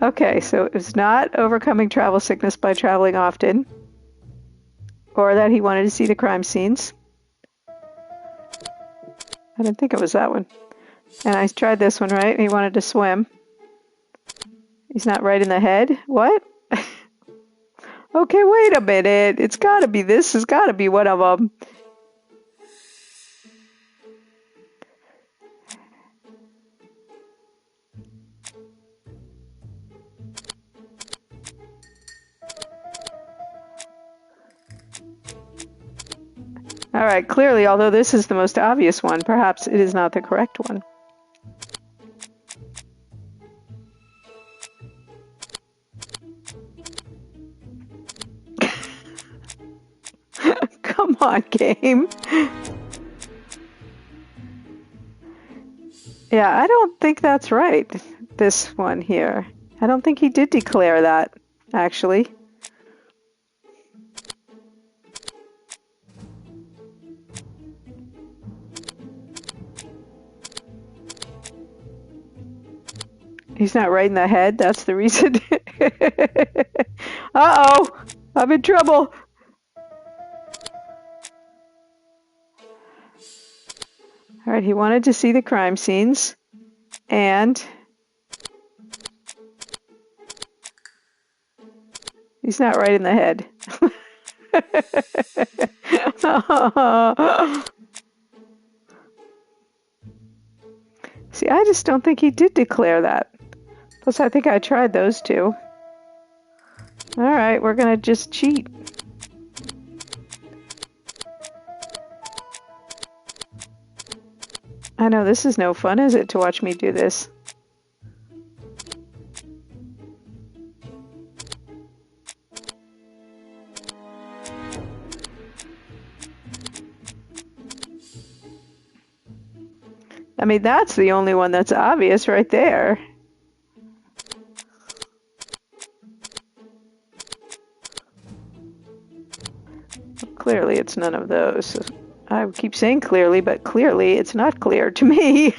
Okay, so it's not overcoming travel sickness by traveling often, or that he wanted to see the crime scenes. I didn't think it was that one. And I tried this one, right? He wanted to swim. He's not right in the head? What? Okay, wait a minute. It's got to be this. Has got to be one of them. All right, clearly, although this is the most obvious one, perhaps it is not the correct one. Come on, game. Yeah, I don't think that's right, this one here. I don't think he did declare that, actually. He's not right in the head, that's the reason. Uh-oh, I'm in trouble. All right, he wanted to see the crime scenes, and he's not right in the head. See, I just don't think he did declare that. Plus, I think I tried those two. All right, we're going to just cheat. I know this is no fun, is it, to watch me do this? I mean, that's the only one that's obvious right there. Clearly, it's none of those. I keep saying clearly, but clearly it's not clear to me.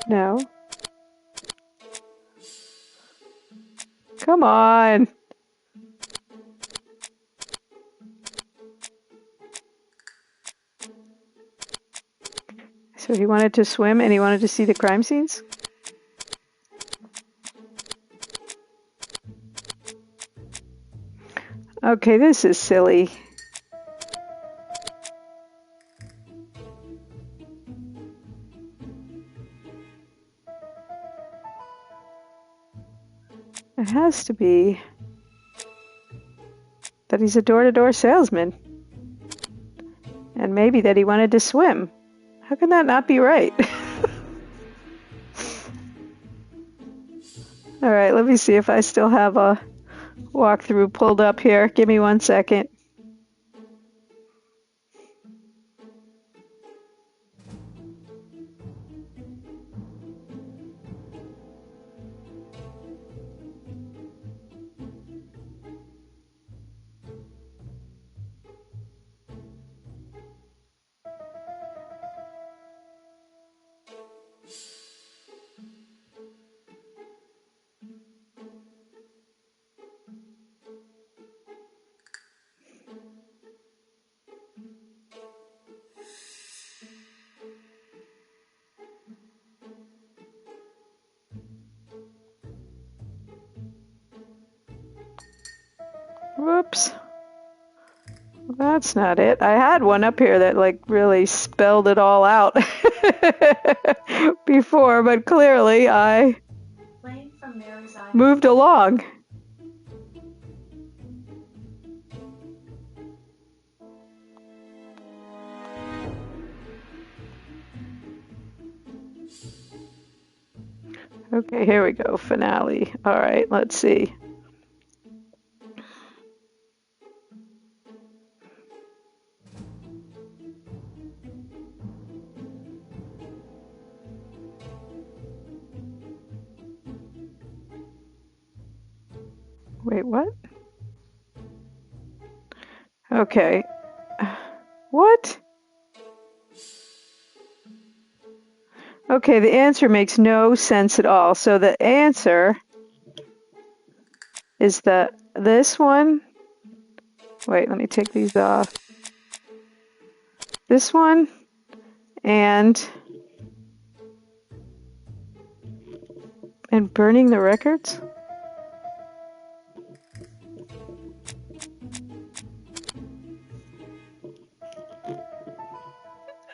No. Come on. So he wanted to swim and he wanted to see the crime scenes? Okay, this is silly. It has to be that he's a door-to-door salesman. And maybe that he wanted to swim. How can that not be right? All right, let me see if I still have a walkthrough pulled up here. Give me 1 second. Whoops. That's not it. I had one up here that like really spelled it all out before, but clearly I moved along. Okay, here we go. Finale. All right, let's see. Wait, what? Okay. What? Okay, the answer makes no sense at all. So the answer is this one. Wait, let me take these off. This one and burning the records?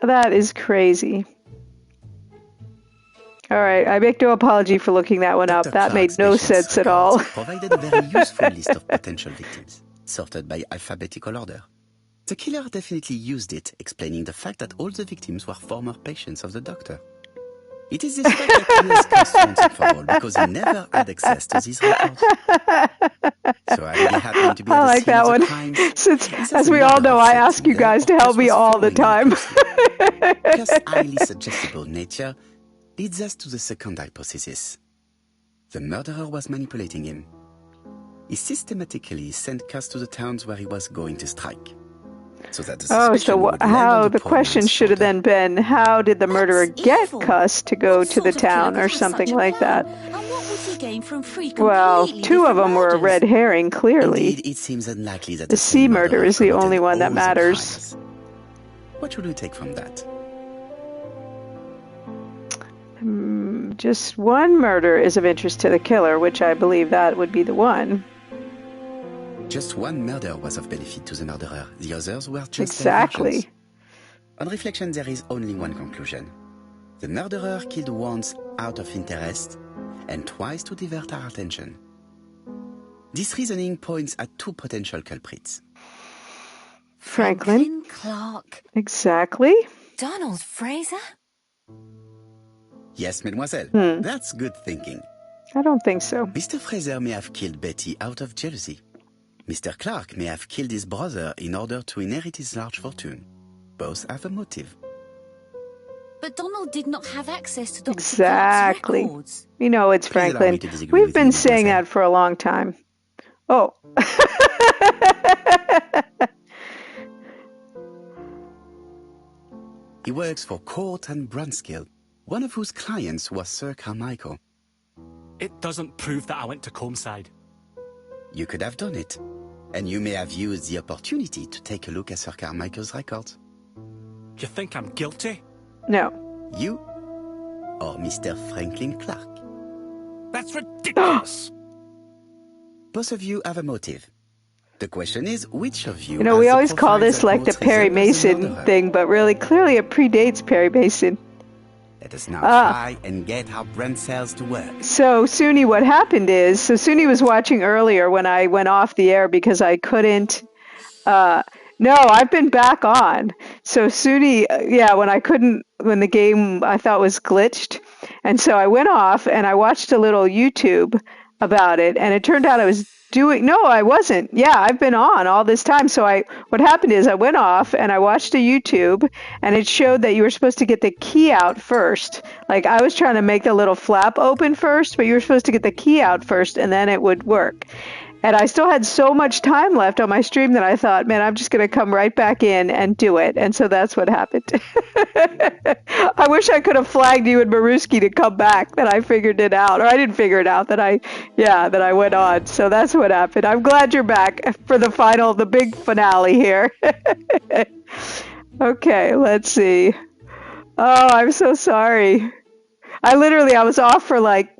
That is crazy. All right, I make no apology for looking that one up. Dr. That made Clark's no patient's sense at all. records provided a very useful list of potential victims, sorted by alphabetical order. The killer definitely used it, explaining the fact that all the victims were former patients of the doctor. It is this fact that kills Christie wanted for all, because he never had access to these records. So I really happened to be I at the like scene that of the one. crimes. Since, Is as the we all murderer know, I fled ask you there, guys or to help Chris me was all the following him time. closely? Chris' highly suggestible nature leads us to the second hypothesis. The murderer was manipulating him. He systematically sent Cass to the towns where he was going to strike, so that the suspicion would land on how the the poor question man's should have shoulder. then been, how did the murderer That's get evil. Cuss to go What to the sort of killer town could or have something such a like plan? that? And what would he gain from three Well, completely two of different them were a murders? red herring, clearly. Indeed, it seems unlikely that The the same C murder murderer is the committed only one that all the matters. crimes. What should we take from that? Just one murder is of interest to the killer, which I believe that would be the one. Just one murder was of benefit to the murderer. The others were just Exactly. diversions. On reflection, there is only one conclusion. The murderer killed once out of interest and twice to divert our attention. This reasoning points at two potential culprits. Franklin. Clark. Exactly. Donald Fraser? Yes, mademoiselle. That's good thinking. I don't think so. Mr. Fraser may have killed Betty out of jealousy. Mr. Clark may have killed his brother in order to inherit his large fortune. Both have a motive. But Donald did not have access to Dr. Exactly. Clark's records. We know it's Please allow Franklin. me to disagree We've with been you, saying mademoiselle. that for a long time. Oh. He works for Court and Brunskill, one of whose clients was Sir Carmichael. It doesn't prove that I went to Comeside. You could have done it, and you may have used the opportunity to take a look at Sir Carmichael's records. You think I'm guilty? No. You or Mr. Franklin Clark. That's ridiculous. Both of you have a motive. The question is, which of you You know, has we the always call profile this that like the most Perry resembles the Mason murderer? thing, but really, clearly it predates Perry Mason. Let us now try and get our brain cells to work. So, Suni, what happened is, Suni was watching earlier when I went off the air because I couldn't, no, I've been back on. So Suni, when the game I thought was glitched. And so I went off and I watched a little YouTube about it. And it turned out I wasn't. Yeah, I've been on all this time. So what happened is I went off and I watched a YouTube and it showed that you were supposed to get the key out first. Like I was trying to make the little flap open first, but you were supposed to get the key out first and then it would work. And I still had so much time left on my stream that I thought, man, I'm just going to come right back in and do it. And so that's what happened. I wish I could have flagged you and Maruski to come back, that I figured it out. Or I didn't figure it out, that I went on. So that's what happened. I'm glad you're back for the big finale here. Okay, let's see. Oh, I'm so sorry. I was off for like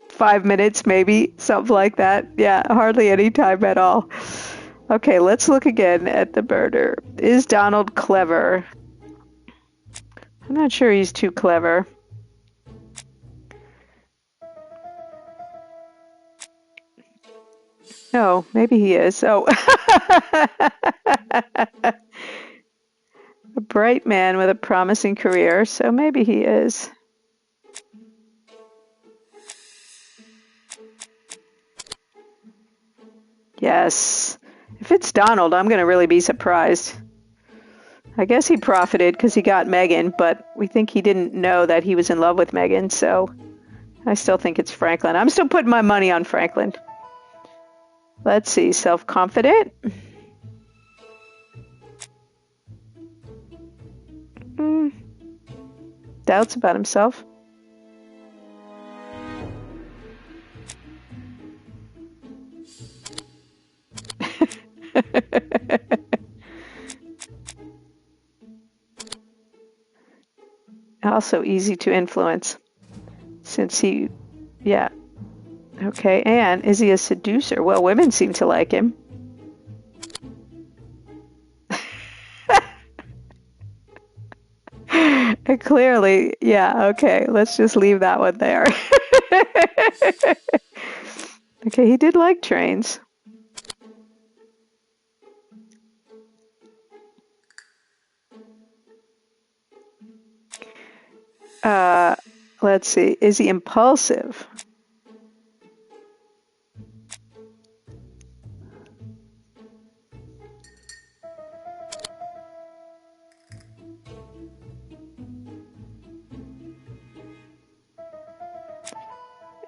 5 minutes, maybe, something like that. Yeah, hardly any time at all. Okay, let's look again at the murder. Is Donald clever? I'm not sure he's too clever. No, maybe he is. Oh. A bright man with a promising career, so maybe he is. Yes. If it's Donald, I'm going to really be surprised. I guess he profited because he got Megan, but we think he didn't know that he was in love with Megan, so I still think it's Franklin. I'm still putting my money on Franklin. Let's see, self-confident. Doubts about himself. Also easy to influence since okay, and is he a seducer? Well, women seem to like him. Clearly, yeah, okay. Let's just leave that one there. Okay, he did like trains. Let's see. Is he impulsive?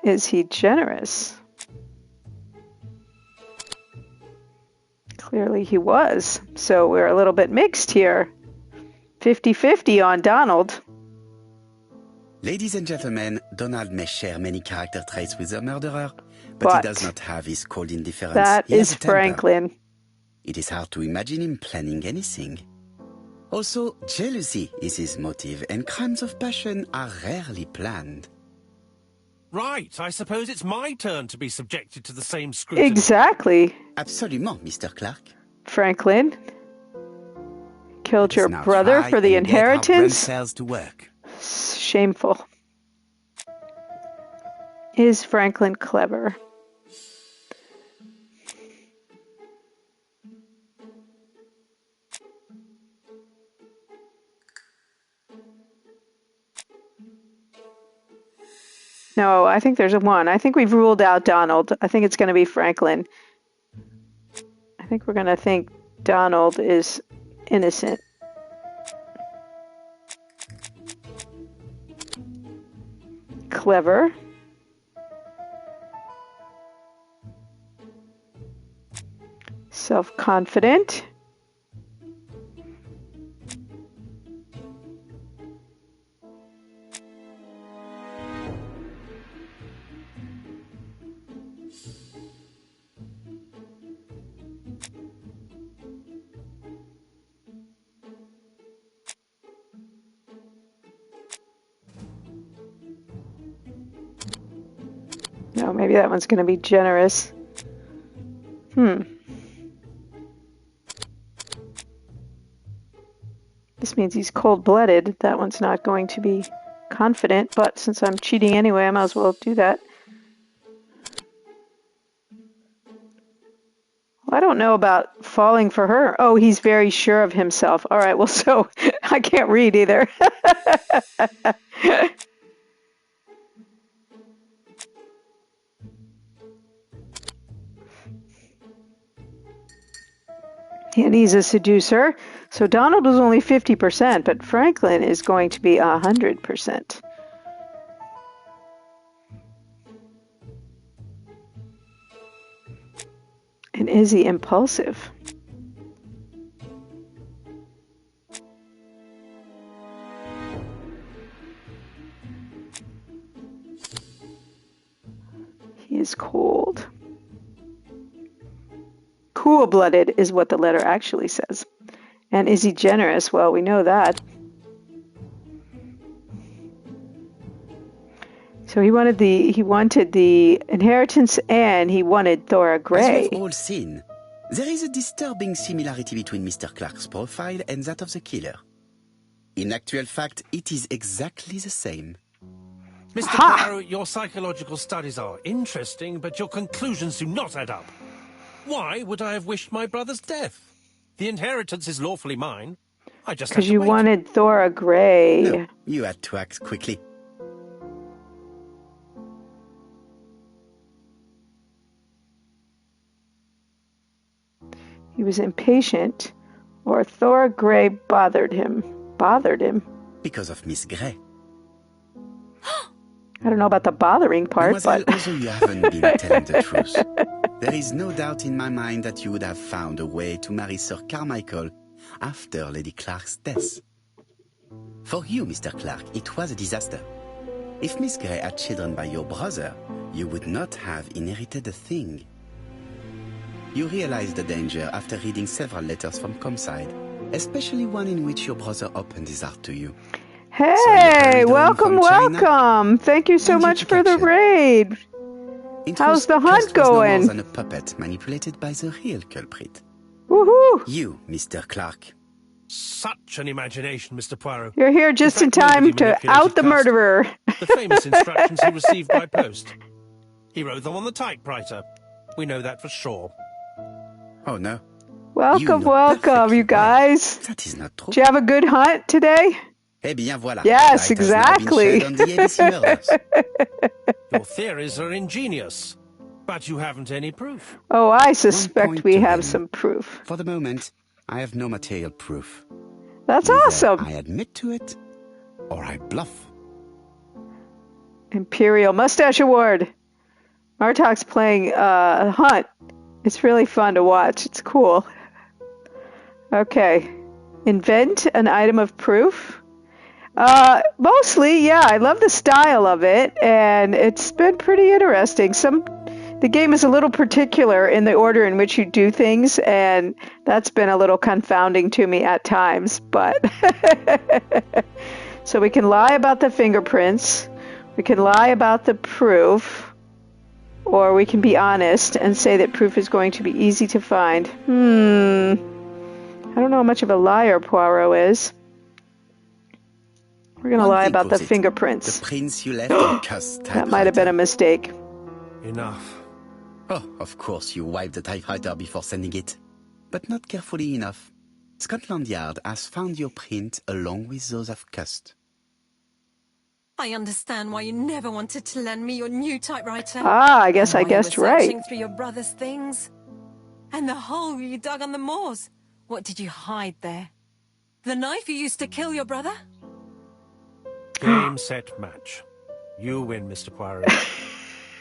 Is he generous? Clearly he was. So we're a little bit mixed here. 50-50 on Donald. Ladies and gentlemen, Donald may share many character traits with the murderer, but he does not have his cold indifference. That He has is a temper. Franklin. It is hard to imagine him planning anything. Also, jealousy is his motive, and crimes of passion are rarely planned. Right, I suppose it's my turn to be subjected to the same scrutiny. Exactly. Absolument, Mr. Clark. Franklin. Killed Let your us now brother try for the and get our brain inheritance? cells to work. Shameful. Is Franklin clever? No, I think there's a one. I think we've ruled out Donald. I think it's going to be Franklin. I think we're going to think Donald is innocent. Clever. Self-confident. No, maybe that one's going to be generous. This means he's cold-blooded. That one's not going to be confident, but since I'm cheating anyway, I might as well do that. Well, I don't know about falling for her. Oh, he's very sure of himself. All right, well, so I can't read either. And he's a seducer. So Donald was only 50%, but Franklin is going to be 100%. And is he impulsive? He is cold. Cool-blooded is what the letter actually says. And is he generous? Well, we know that. So he wanted the inheritance, and he wanted Thora Gray. As we've all seen, there is a disturbing similarity between Mr. Clark's profile and that of the killer. In actual fact, it is exactly the same. Mr. Poirot, your psychological studies are interesting, but your conclusions do not add up. Why would I have wished my brother's death? The inheritance is lawfully mine. I just Because you wanted Thora Gray. No, you had to act quickly. He was impatient, or Thora Gray bothered him. Bothered him? Because of Miss Gray. I don't know about the bothering part, Mademoiselle, but... although you haven't been telling the truth, there is no doubt in my mind that you would have found a way to marry Sir Carmichael after Lady Clark's death. For you, Mr. Clark, it was a disaster. If Miss Gray had children by your brother, you would not have inherited a thing. You realized the danger after reading several letters from Comside, especially one in which your brother opened his heart to you. Hey, welcome, welcome. Thank you so much for the raid. How's the hunt going? No more than a puppet manipulated by the real culprit. Woohoo! You, Mr. Clark. Such an imagination, Mr. Poirot. You're here just in fact, time nobody to manipulated out the Cust. murderer. The famous instructions he received by post. He wrote them on the typewriter. We know that for sure. Oh, no. Welcome, know welcome, perfectly you guys. well. That is not true. Did you have a good hunt today? Eh bien, voilà. Yes, Light has now been exactly. shed on the ABC murders. Your theories are ingenious, but you haven't any proof. Oh, I One suspect point we to have him. some proof. For the moment, I have no material proof. That's Either awesome. I admit to it, or I bluff. Imperial Mustache Award. Martok's playing Hunt. It's really fun to watch. It's cool. Okay. Invent an item of proof. Mostly, yeah. I love the style of it, and it's been pretty interesting. The game is a little particular in the order in which you do things, and that's been a little confounding to me at times. But so we can lie about the fingerprints, we can lie about the proof, or we can be honest and say that proof is going to be easy to find. I don't know how much of a liar Poirot is. We're going to lie about the fingerprints. The prints you left on Cust's typewriter. That might have been a mistake. Enough. Oh, of course you wiped the typewriter before sending it. But not carefully enough. Scotland Yard has found your print along with those of Cust. I understand why you never wanted to lend me your new typewriter. Ah, I guess I And why you guessed were right. searching through your brother's things. And the hole you dug on the moors. What did you hide there? The knife you used to kill your brother? Game, set, match. You win, Mr. Poirot.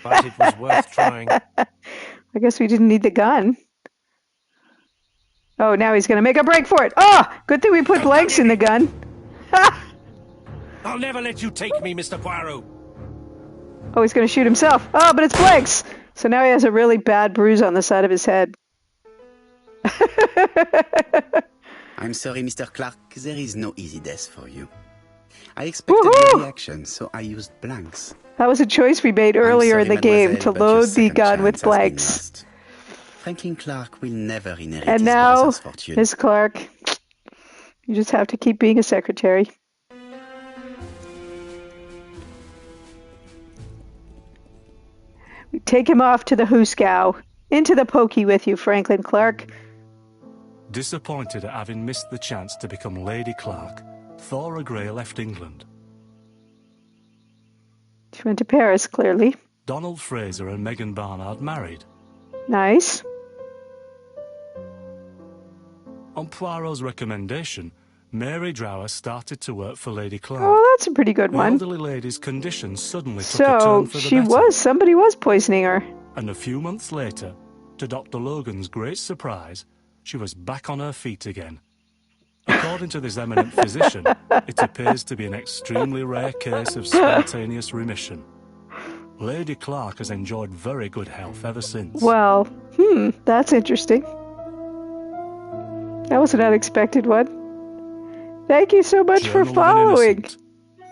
But it was worth trying. I guess we didn't need the gun. Oh, now he's going to make a break for it. Oh, good thing we put blanks in the gun. I'll never let you take me, Mr. Poirot. Oh, he's going to shoot himself. Oh, but it's blanks. So now he has a really bad bruise on the side of his head. I'm sorry, Mr. Clark. There is no easy death for you. I expected your reaction, so I used blanks. That was a choice we made earlier in the game to load the gun with blanks. Franklin Clark will never inherit And his now, brother's fortune. Miss Clark, you just have to keep being a secretary. We take him off to the Hooskow. Into the pokey with you, Franklin Clark. Disappointed at having missed the chance to become Lady Clark, Thora Grey left England. She went to Paris, clearly. Donald Fraser and Megan Barnard married. Nice. On Poirot's recommendation, Mary Drower started to work for Lady Clark. Oh, that's a pretty good The one. elderly lady's condition suddenly took a So turn for the better. somebody was poisoning her. And a few months later, to Dr. Logan's great surprise, she was back on her feet again. According to this eminent physician, it appears to be an extremely rare case of spontaneous remission. Lady Clark has enjoyed very good health ever since. Well, that's interesting. That was an unexpected one. Thank you so much for Journal of an following. Innocent,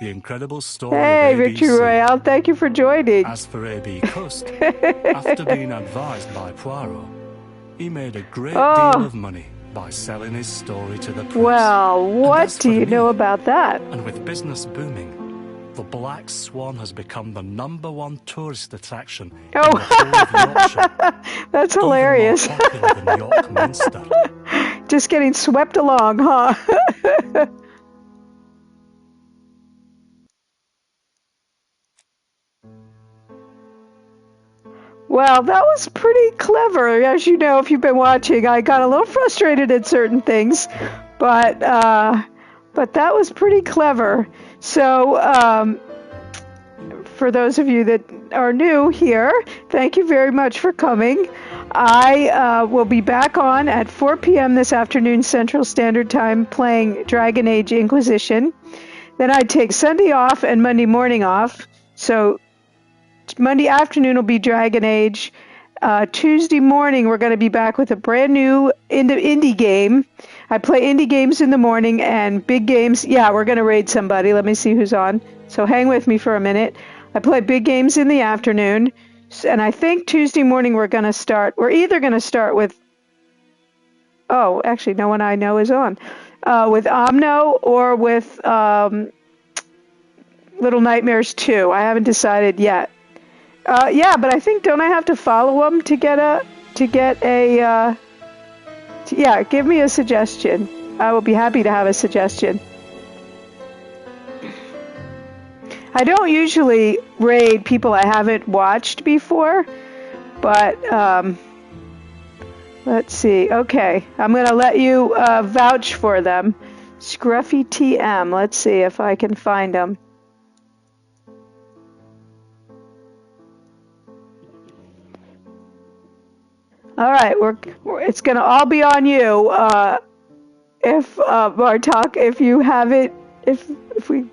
the incredible story Hey, of Victory ABC. Royale, thank you for joining. As for A.B. Cust, after being advised by Poirot, he made a great deal of money by selling his story to the press. Well, what as do for you me, know about that? And with business booming, the Black Swan has become the #1 tourist attraction in the whole of Yorkshire. That's hilarious. Even more popular than York Minster. Just getting swept along, huh? Well, that was pretty clever. As you know, if you've been watching, I got a little frustrated at certain things, but that was pretty clever. So, for those of you that are new here, thank you very much for coming. I will be back on at 4 p.m. this afternoon Central Standard Time playing Dragon Age Inquisition. Then I take Sunday off and Monday morning off. So Monday afternoon will be Dragon Age. Tuesday morning we're going to be back with a brand new indie game. I play indie games in the morning and big games. Yeah, we're going to raid somebody. Let me see who's on. So hang with me for a minute. I play big games in the afternoon. And I think Tuesday morning we're going to start. We're either going to start with... Oh, actually, no one I know is on. with Omno or with Little Nightmares 2. I haven't decided yet. Yeah, but I think, don't I have to follow them to get a yeah, give me a suggestion. I will be happy to have a suggestion. I don't usually raid people I haven't watched before, but let's see. Okay, I'm going to let you vouch for them. Scruffy TM. Let's see if I can find them. All right, it's going to all be on you. If Bartok, if you have it, if we,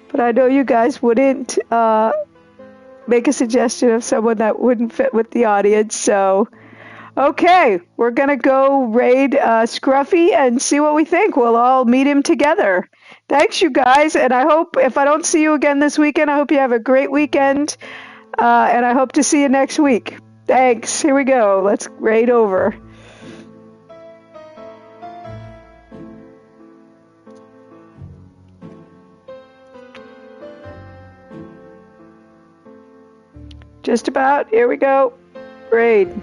but I know you guys wouldn't make a suggestion of someone that wouldn't fit with the audience. So, okay, we're gonna go raid Scruffy and see what we think. We'll all meet him together. Thanks, you guys, and I hope if I don't see you again this weekend, I hope you have a great weekend, and I hope to see you next week. Thanks. Here we go. Let's raid over. Just about. Here we go. Raid.